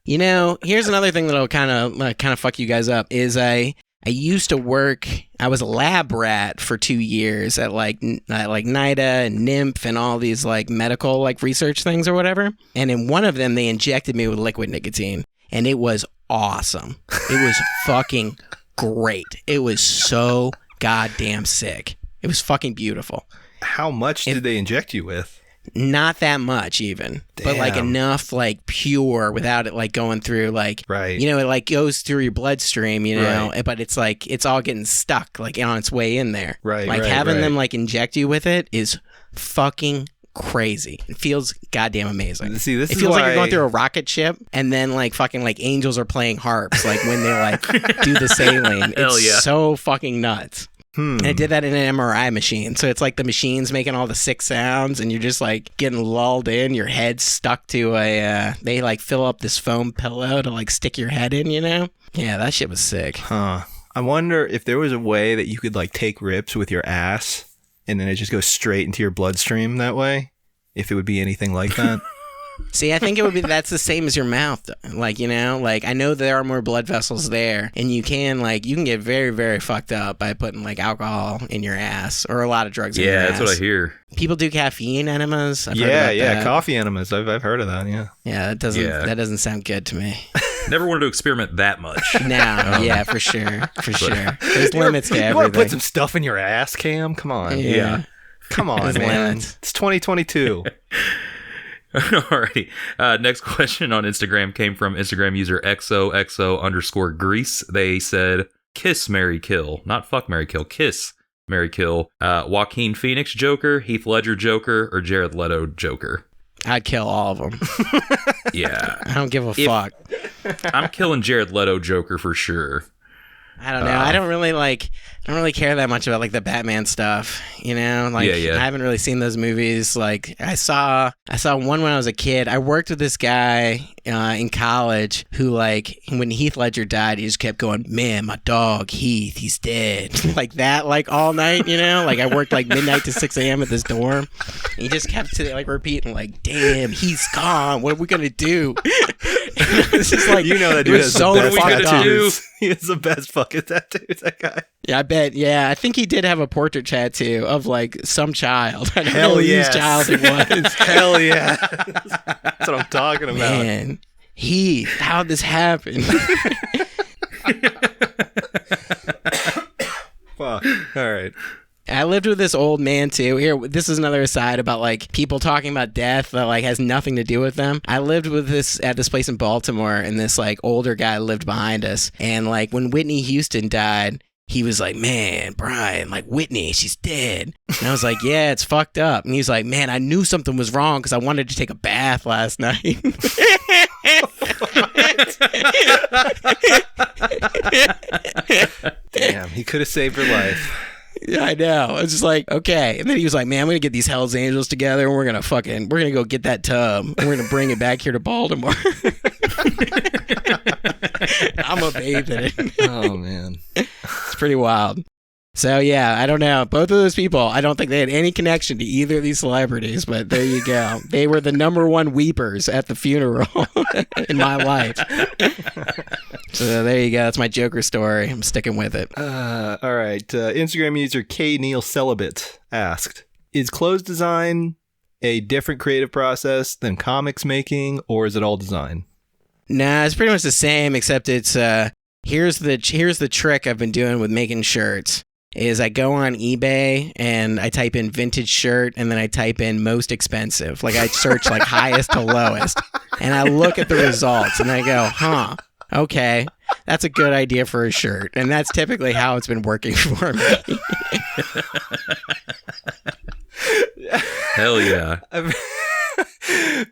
You know, here's another thing that'll kind of fuck you guys up is I used to work. I was a lab rat for 2 years at like NIDA and NIMF and all these like medical like research things or whatever. And in one of them, they injected me with liquid nicotine, and it was awesome. It was fucking great. It was so goddamn sick. It was fucking beautiful. How much did they inject you with? Not that much even. Damn. But like enough like pure without it like going through like, right. You know, it like goes through your bloodstream, you know, right. But it's like, it's all getting stuck like on its way in there. Right. Like having them like inject you with it is fucking crazy. It feels goddamn amazing. See, this it is feels why... like you're going through a rocket ship and then like fucking like angels are playing harps like when they like do the saline. It's so fucking nuts. And I did that in an MRI machine. So it's like the machine's making all the sick sounds and you're just like getting lulled in. Your head's stuck to they like fill up this foam pillow to like stick your head in, you know? Yeah, that shit was sick. Huh. I wonder if there was a way that you could like take rips with your ass and then it just goes straight into your bloodstream that way. If it would be anything like that. See, I think it would be that's the same as your mouth. Like, you know, like I know there are more blood vessels there and you can get very, very fucked up by putting like alcohol in your ass or a lot of drugs in your ass. Yeah, that's what I hear. People do caffeine enemas. I've heard about that. Coffee enemas. I've heard of that, yeah. Yeah, that doesn't sound good to me. Never wanted to experiment that much. No, yeah, for sure. There's limits to everything. You want to put some stuff in your ass, Cam? Come on. Yeah. Come on, man. Limits. It's 2022. Alrighty. Next question on Instagram came from Instagram user XOXO_Grease. They said, kiss, marry, kill. Not fuck, marry, kill. Kiss, marry, kill. Joaquin Phoenix Joker, Heath Ledger Joker, or Jared Leto Joker? I'd kill all of them. Yeah. I don't give a fuck. I'm killing Jared Leto Joker for sure. I don't know. I don't really care that much about like the Batman stuff, you know? Like I haven't really seen those movies. Like I saw one when I was a kid. I worked with this guy in college who like when Heath Ledger died, he just kept going, "Man, my dog Heath, he's dead." Like that, like all night, you know? Like I worked like midnight to 6 a.m. at this dorm. And he just kept like repeating like, "Damn, he's gone. What are we gonna do?" It's just like, you know, that dude has so the best tattoos. He has the best fucking tattoos, that guy. Yeah, I bet. Yeah, I think he did have a portrait tattoo of like some child. I don't Hell know yes. whose child it was. Hell yeah. That's what I'm talking about. Man, how'd this happen? Fuck. All right. I lived with this old man too. Here, this is another aside about like people talking about death that like has nothing to do with them. I lived with this at this place in Baltimore, and this like older guy lived behind us. And like when Whitney Houston died, he was like, man, Brian, like Whitney, she's dead. And I was like, yeah, it's fucked up. And he's like, man, I knew something was wrong because I wanted to take a bath last night. Damn, he could have saved her life. Yeah, I know. I was just like, okay. And then he was like, man, I'm going to get these Hells Angels together and we're going to go get that tub and we're going to bring it back here to Baltimore. I'm a babe in it. Oh, man. It's pretty wild. So, yeah, I don't know. Both of those people, I don't think they had any connection to either of these celebrities, but there you go. They were the number one weepers at the funeral in my life. So there you go. That's my Joker story. I'm sticking with it. All right. Instagram user K. Neil Celibate asked, is clothes design a different creative process than comics making, or is it all design? Nah, it's pretty much the same, except it's here's the trick I've been doing with making shirts. Is I go on eBay and I type in vintage shirt and then I type in most expensive. Like I search like highest to lowest and I look at the results and I go, huh, okay, that's a good idea for a shirt. And that's typically how it's been working for me. Hell yeah.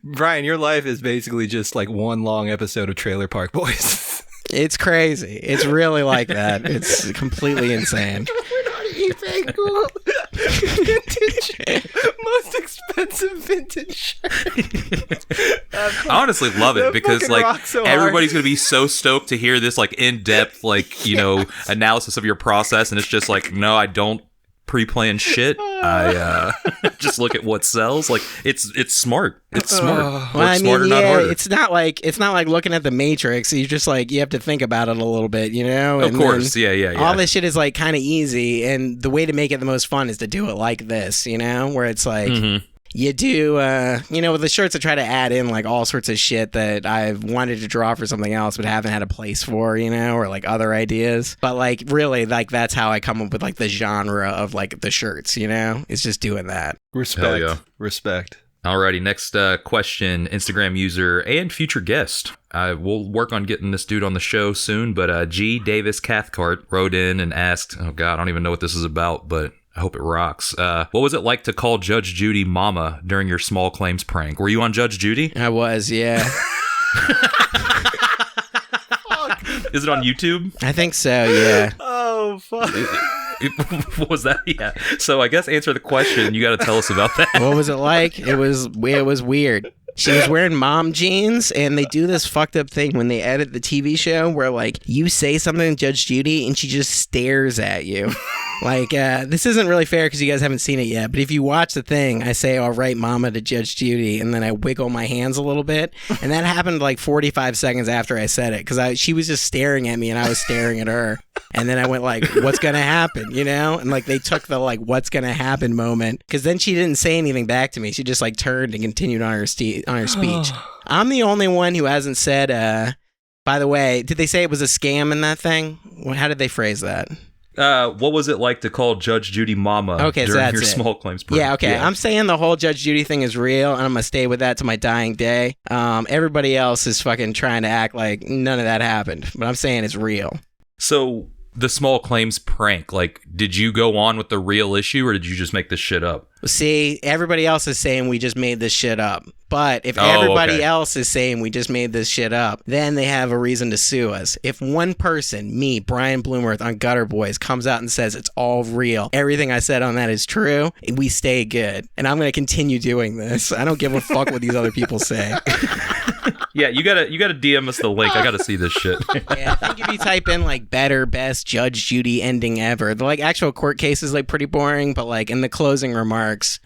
Brian, your life is basically just like one long episode of Trailer Park Boys. It's crazy. It's really like that. It's completely insane. We're not eBay, Google. Vintage, most expensive vintage shirt. I honestly love it because like so everybody's gonna be so stoked to hear this like in-depth like analysis of your process, and it's just like, no, I don't pre-plan shit. I just look at what sells. Like it's smart. It's smart. Well, smarter, not harder. It's not like looking at the Matrix. You just like you have to think about it a little bit, you know. Of course, yeah. All this shit is like kind of easy, and the way to make it the most fun is to do it like this, you know, where it's like. Mm-hmm. You do, with the shirts I try to add in like all sorts of shit that I've wanted to draw for something else but haven't had a place for, you know, or like other ideas. But like really, like that's how I come up with like the genre of like the shirts, you know? It's just doing that. Respect. Yeah. Respect. Alrighty, next question, Instagram user and future guest. We'll work on getting this dude on the show soon, but G. Davis Cathcart wrote in and asked, oh God, I don't even know what this is about, but I hope it rocks. What was it like to call Judge Judy mama during your small claims prank? Were you on Judge Judy? I was, yeah. Is it on YouTube? I think so, yeah. Oh, fuck. What was that? Yeah. So I guess answer the question. You got to tell us about that. What was it like? It was weird. She was wearing mom jeans, and they do this fucked up thing when they edit the TV show where, like, you say something to Judge Judy, and she just stares at you. Like, this isn't really fair because you guys haven't seen it yet, but if you watch the thing, I say, all right, mama, to Judge Judy, and then I wiggle my hands a little bit, and that happened, like, 45 seconds after I said it, because she was just staring at me, and I was staring at her, and then I went, like, what's gonna happen, you know? And, like, they took the, like, what's gonna happen moment, because then she didn't say anything back to me. She just, like, turned and continued on her speech. I'm the only one who hasn't said, by the way, did they say it was a scam in that thing? How did they phrase that? What was it like to call Judge Judy mama during your small claims prank? Yeah, okay. Yeah. I'm saying the whole Judge Judy thing is real, and I'm going to stay with that to my dying day. Everybody else is fucking trying to act like none of that happened, but I'm saying it's real. So the small claims prank, like, did you go on with the real issue, or did you just make this shit up? See, everybody else is saying we just made this shit up. But if everybody else is saying we just made this shit up, then they have a reason to sue us. If one person, me, Brian Blomerth on Gutter Boys, comes out and says it's all real, everything I said on that is true, we stay good. And I'm going to continue doing this. I don't give a fuck what these other people say. Yeah, you gotta DM us the link. I gotta see this shit. Yeah, I think if you type in like better, best, Judge Judy ending ever, the like actual court case is like pretty boring, but like in the closing remarks,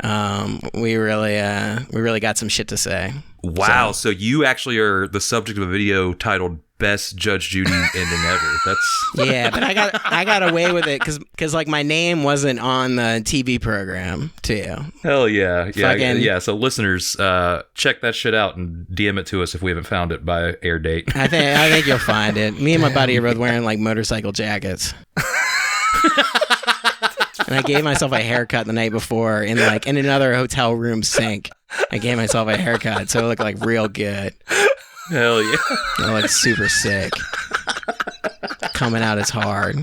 we really got some shit to say. Wow, so you actually are the subject of a video titled "Best Judge Judy Ending Ever." That's yeah, but I got away with it because like my name wasn't on the TV program too. Hell yeah, yeah. So listeners, check that shit out and DM it to us if we haven't found it by air date. I think you'll find it. Me and my buddy are both wearing like motorcycle jackets. And I gave myself a haircut the night before in another hotel room sink. I gave myself a haircut, so it looked like real good. Hell yeah. I look super sick. Coming out as hard.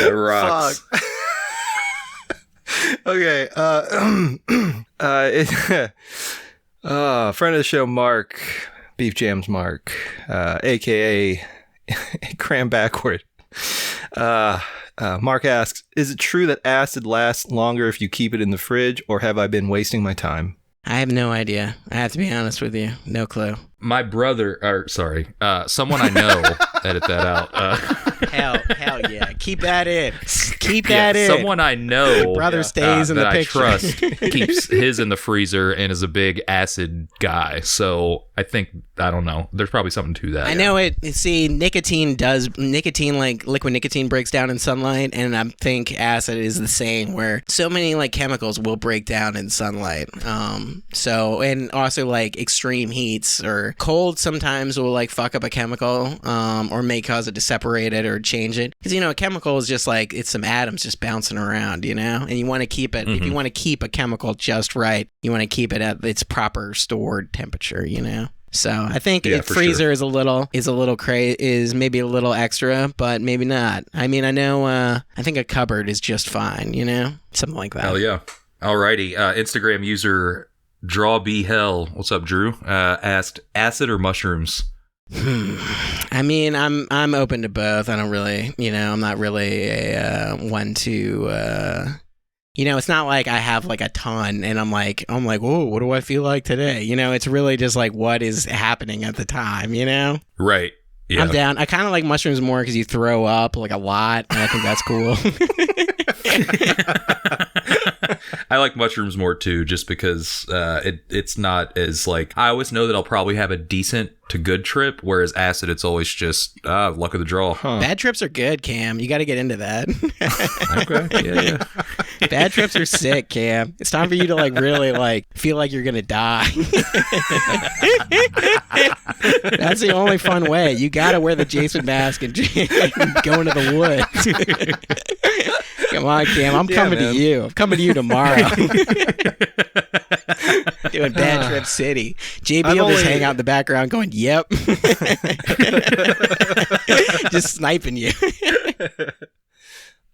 That rocks. Okay. Friend of the show, Mark, Beef Jams Mark, aka Cram Backward. Mark asks, is it true that acid lasts longer if you keep it in the fridge, or have I been wasting my time? I have no idea. I have to be honest with you. No clue. My brother, someone I know, edit that out. Hell yeah. Keep that in. Keep that in. Someone I know, Your brother stays in the that picture. I trust, keeps his in the freezer and is a big acid guy. So I think, I don't know. There's probably something to that. I know it. See, nicotine, like liquid nicotine breaks down in sunlight, and I think acid is the same, where so many like chemicals will break down in sunlight. So, and also like extreme heats or cold sometimes will like fuck up a chemical, or may cause it to separate it or change it. Because, you know, a chemical is just like, it's some atoms just bouncing around, you know? And you want to keep it, if you want to keep a chemical just right, you want to keep it at its proper stored temperature, you know? So I think freezer is is maybe a little extra, but maybe not. I mean, I know, I think a cupboard is just fine, you know? Something like that. Hell yeah. Alrighty. Instagram user DrawBHell, what's up, Drew? Asked, acid or mushrooms? I mean, I'm open to both. I don't really, you know, I'm not really a one to, you know, it's not like I have like a ton and I'm like, whoa, what do I feel like today? You know, it's really just like what is happening at the time, you know? Right. Yeah. I'm down. I kind of like mushrooms more because you throw up like a lot, and I think that's cool. I like mushrooms more too, just because it's not as like, I always know that I'll probably have a decent to good trip, whereas acid, it's always just luck of the draw. Bad trips are good, Cam. You got to get into that. Okay. Yeah. Bad trips are sick, Cam. It's time for you to like really like feel like you're gonna die. That's the only fun way. You got to wear the Jason mask and go into the woods. Come on, Cam. I'm coming to you. I'm coming to you tomorrow. Doing Bad Trip City. JB will just hang out in the background going, yep. Just sniping you.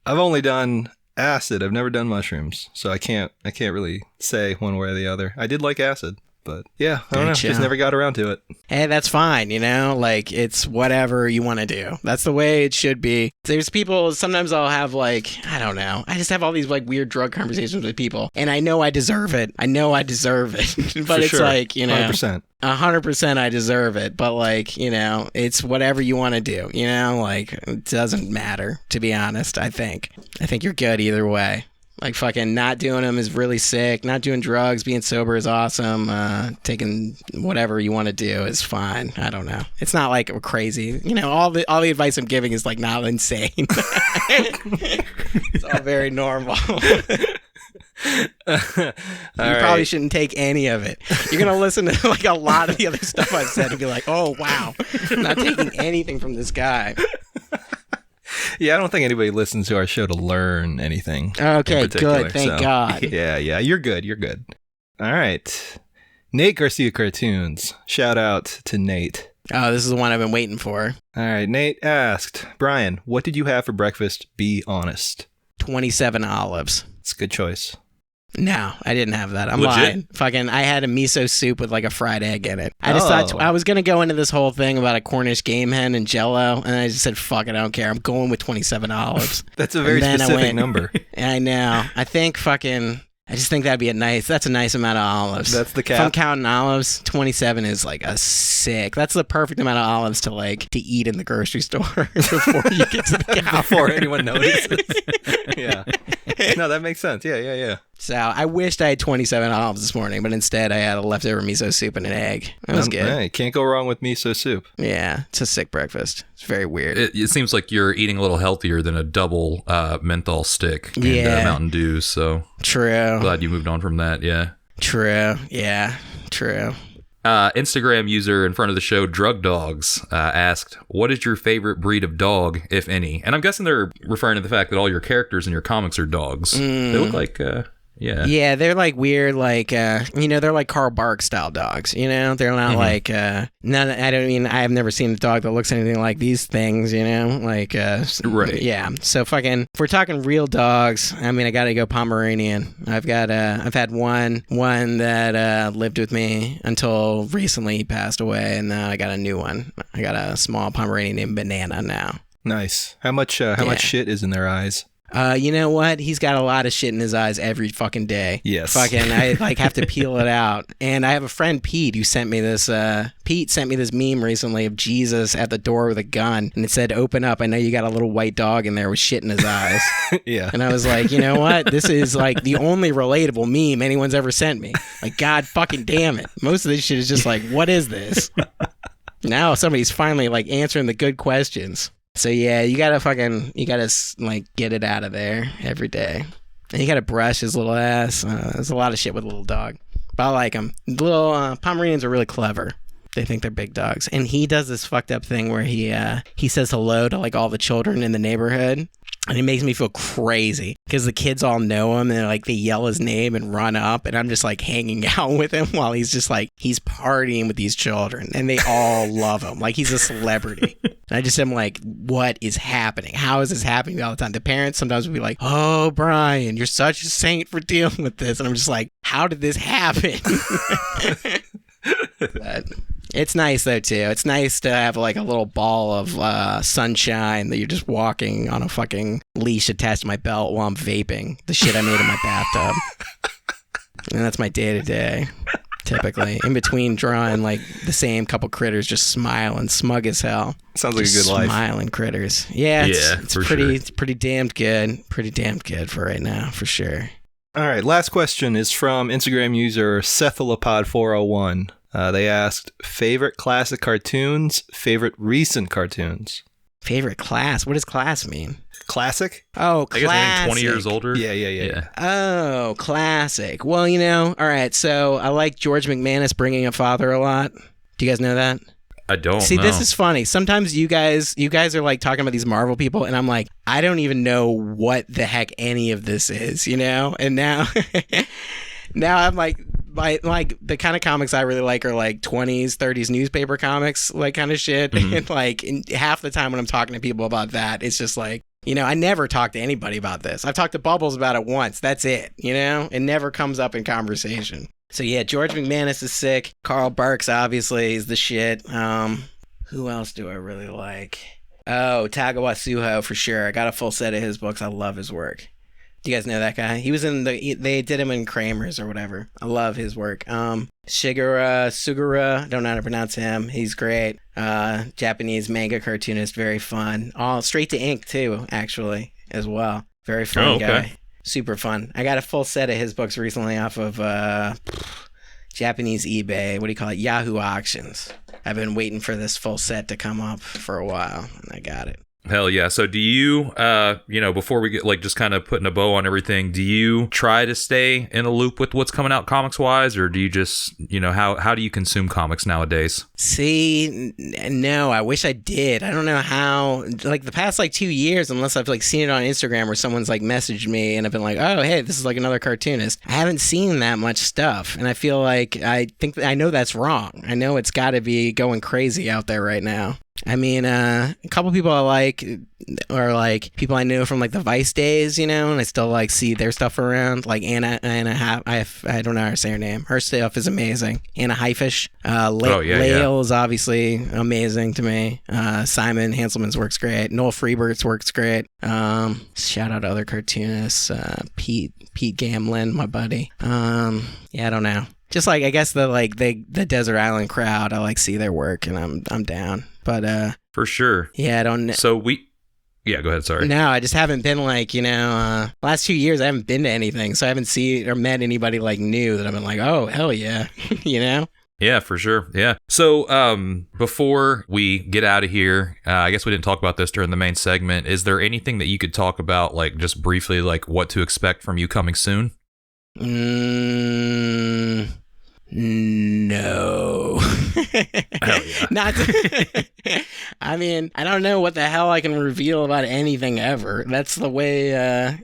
I've only done acid. I've never done mushrooms, so I can't really say one way or the other. I did like acid, but yeah, I don't know. Just never got around to it. Hey, that's fine, you know? Like, it's whatever you want to do. That's the way it should be. There's people, sometimes I'll have like, I don't know. I just have all these like weird drug conversations with people, and I know I deserve it. But it's like, you know. 100%. 100% I deserve it, but like, you know, it's whatever you want to do, you know, like it doesn't matter, to be honest. I think you're good either way. Like fucking not doing them is really sick. Not doing drugs, being sober is awesome. Taking whatever you want to do is fine. I don't know. It's not like crazy, you know. All the advice I'm giving is like not insane. It's all very normal. You probably shouldn't take any of it. You're gonna listen to like a lot of the other stuff I've said and be like, oh wow, I'm not taking anything from this guy. Yeah, I don't think anybody listens to our show to learn anything. Okay, good. Thank God. Yeah, you're good. All right, Nate Garcia Cartoons. Shout out to Nate. Oh, this is the one I've been waiting for. All right, Nate asked, Brian, what did you have for breakfast? Be honest. 27 olives. It's a good choice. No, I didn't have that. I'm Legit? lying. Fucking, I had a miso soup with like a fried egg in it. I just thought I was going to go into this whole thing about a Cornish game hen and Jell-O, and I just said, fuck it, I don't care. I'm going with 27 olives. That's a very specific number. I know. I just think that'd be that's a nice amount of olives. That's the cap. If I'm counting olives, 27 is like a sick. That's the perfect amount of olives to eat in the grocery store before you get to the counter. Before anyone notices. Yeah. No, that makes sense. Yeah. So I wished I had 27 olives this morning, but instead I had a leftover miso soup and an egg. That was good. Hey, can't go wrong with miso soup. Yeah, it's a sick breakfast. It's very weird. It seems like you're eating a little healthier than a double menthol stick and Mountain Dew. So true. Glad you moved on from that. Yeah. True. Yeah. True. Instagram user in front of the show, Drug Dogs, asked, what is your favorite breed of dog, if any? And I'm guessing they're referring to the fact that all your characters in your comics are dogs. They look like Yeah. Yeah, they're like weird, like they're like Carl Bark style dogs. They're not like none. I have never seen a dog that looks anything like these things. Like right. Yeah. So fucking, if we're talking real dogs, I gotta go Pomeranian. I've had one that lived with me until recently. He passed away, and now I got a new one. I got a small Pomeranian named Banana now. Nice. How much shit is in their eyes? You know what? He's got a lot of shit in his eyes every fucking day. Yes. Fucking, I have to peel it out. And I have a friend, Pete, who sent me this. Pete sent me this meme recently of Jesus at the door with a gun, and it said, "Open up. I know you got a little white dog in there with shit in his eyes." Yeah. And I was like, you know what? This is like the only relatable meme anyone's ever sent me. Like, God fucking damn it. Most of this shit is just like, what is this? Now somebody's finally like answering the good questions. So yeah, you gotta like get it out of there every day. And you gotta brush his little ass. There's a lot of shit with a little dog. But I like him. Little Pomeranians are really clever. They think they're big dogs. And he does this fucked up thing where he says hello to like all the children in the neighborhood. And it makes me feel crazy because the kids all know him and like they yell his name and run up, and I'm just like hanging out with him while he's just like, he's partying with these children and they all love him. Like he's a celebrity. And I just am like, what is happening? How is this happening all the time? The parents sometimes will be like, "Oh, Brian, you're such a saint for dealing with this." And I'm just like, how did this happen? But it's nice though too. It's nice to have like a little ball of sunshine that you're just walking on a fucking leash attached to my belt while I'm vaping the shit I made in my bathtub. And that's my day to day. Typically, in between drawing like the same couple critters, just smiling, smug as hell. Sounds like a good life. Smiling critters. Yeah, it's pretty damned good. Pretty damned good for right now, for sure. All right, last question is from Instagram user Cephalopod401. They asked, favorite classic cartoons, favorite recent cartoons. Favorite class? What does class mean? Classic? Oh, classic. I guess 20 years older. Yeah. Oh, classic. Well, all right, so I like George McManus Bringing a Father a lot. Do you guys know that? I don't See, know. this is funny. Sometimes you guys are like talking about these Marvel people, and I'm like, I don't even know what the heck any of this is, And now, I'm like the kind of comics I really like are like 20s, 30s newspaper comics, like kind of shit. Mm-hmm. And like half the time when I'm talking to people about that, it's just like, I never talk to anybody about this. I've talked to Bubbles about it once. That's it. It never comes up in conversation. So yeah, George McManus is sick. Carl Barks obviously is the shit. Who else do I really like? Oh, Tagawa Suho for sure. I got a full set of his books. I love his work. Do you guys know that guy? He was they did him in Kramer's or whatever. I love his work. Sugura, I don't know how to pronounce him. He's great. Japanese manga cartoonist, very fun. All straight to ink too, actually, as well. Very fun guy. Super fun. I got a full set of his books recently off of Japanese eBay. What do you call it? Yahoo Auctions. I've been waiting for this full set to come up for a while, and I got it. Hell yeah. So do you, before we get like just kind of putting a bow on everything, do you try to stay in a loop with what's coming out comics wise, or do you just, how do you consume comics nowadays? See, no, I wish I did. I don't know how, like the past like 2 years, unless I've like seen it on Instagram where someone's like messaged me and I've been like, oh, hey, this is like another cartoonist. I haven't seen that much stuff. And I feel like, I know that's wrong. I know it's got to be going crazy out there right now. I mean, a couple people I like are like people I knew from like the Vice days, and I still like see their stuff around. Like Anna I don't know how to say her name. Her stuff is amazing. Anna Haifish. Lael is obviously amazing to me. Simon Hanselman's work's great. Noel Freebert's work's great. Shout out to other cartoonists. Pete Gamlin, my buddy. I don't know. Just like I guess the Desert Island crowd, I like see their work and I'm down. But for sure. Yeah, I don't know. So go ahead, sorry. No, I just haven't been like, last 2 years I haven't been to anything, so I haven't seen or met anybody like new that I've been like, oh, hell yeah, Yeah, for sure. Yeah. So before we get out of here, I guess we didn't talk about this during the main segment. Is there anything that you could talk about, like just briefly, like what to expect from you coming soon? No. Hell yeah. Not I mean, I don't know what the hell I can reveal about anything ever. That's the way,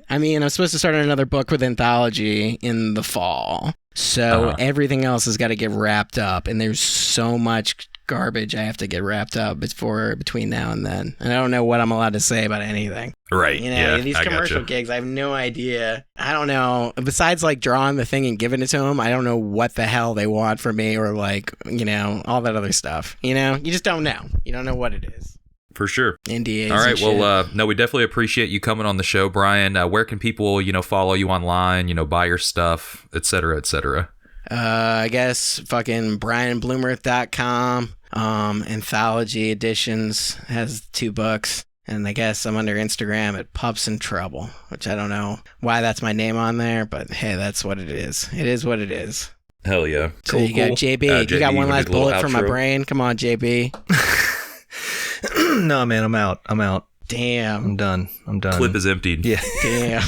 I mean, I'm supposed to start another book with Anthology in the fall. So everything else has got to get wrapped up. And there's so much garbage I have to get wrapped up between now and then. And I don't know what I'm allowed to say about anything. Right. You know, yeah, these I commercial gotcha. gigs, I have no idea. I don't know. Besides like drawing the thing and giving it to them, I don't know what the hell they want from me or like, you know, all that other stuff. You know, you just don't know. You don't know what it is. For sure. NDAs. All right. And Well, shit. no, we definitely appreciate you coming on the show, Brian. Where can people, you know, follow you online, you know, buy your stuff, et cetera, et cetera? I guess fucking brianblomerth.com. Anthology Editions has 2 books. And I guess I'm under Instagram at Pups in Trouble, which I don't know why that's my name on there, but hey, that's what it is. It is what it is. Hell yeah. So you got JB. You got one last bullet from my brain. Come on, JB. No, man, I'm out. Damn. I'm done. Clip is emptied. Yeah. Damn.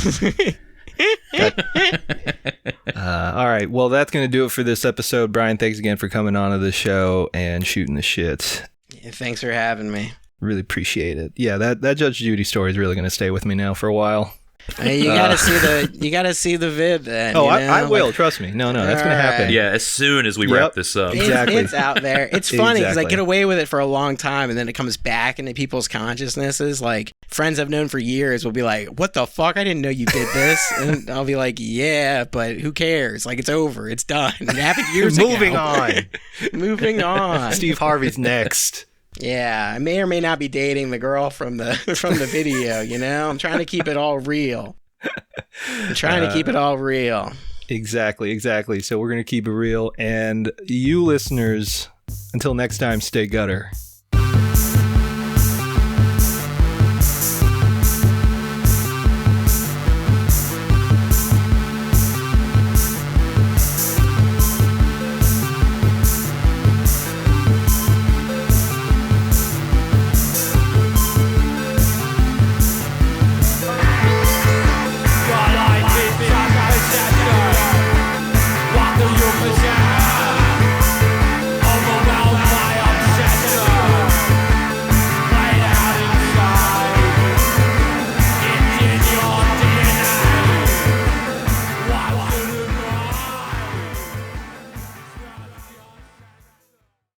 All right. Well, that's going to do it for this episode. Brian, thanks again for coming on to the show and shooting the shit. Yeah, thanks for having me. Really appreciate it. Yeah, that Judge Judy story is really going to stay with me now for a while. Hey, you gotta see the vid then. Oh, you I know? will. Trust me. No, that's going to happen. Yeah, as soon as we wrap this up. Exactly. It's out there. It's funny because I Exactly. get away with it for a long time, and then it comes back into people's consciousnesses. Like friends I've known for years will be like, "What the fuck? I didn't know you did this," and I'll be like, "Yeah, but who cares? Like it's over. It's done. It happened years ago." Moving on. Moving on. Steve Harvey's next. Yeah, I may or may not be dating the girl from the video. You know, I'm trying to keep it all real. Exactly. So we're going to keep it real. And you listeners, until next time, stay gutter.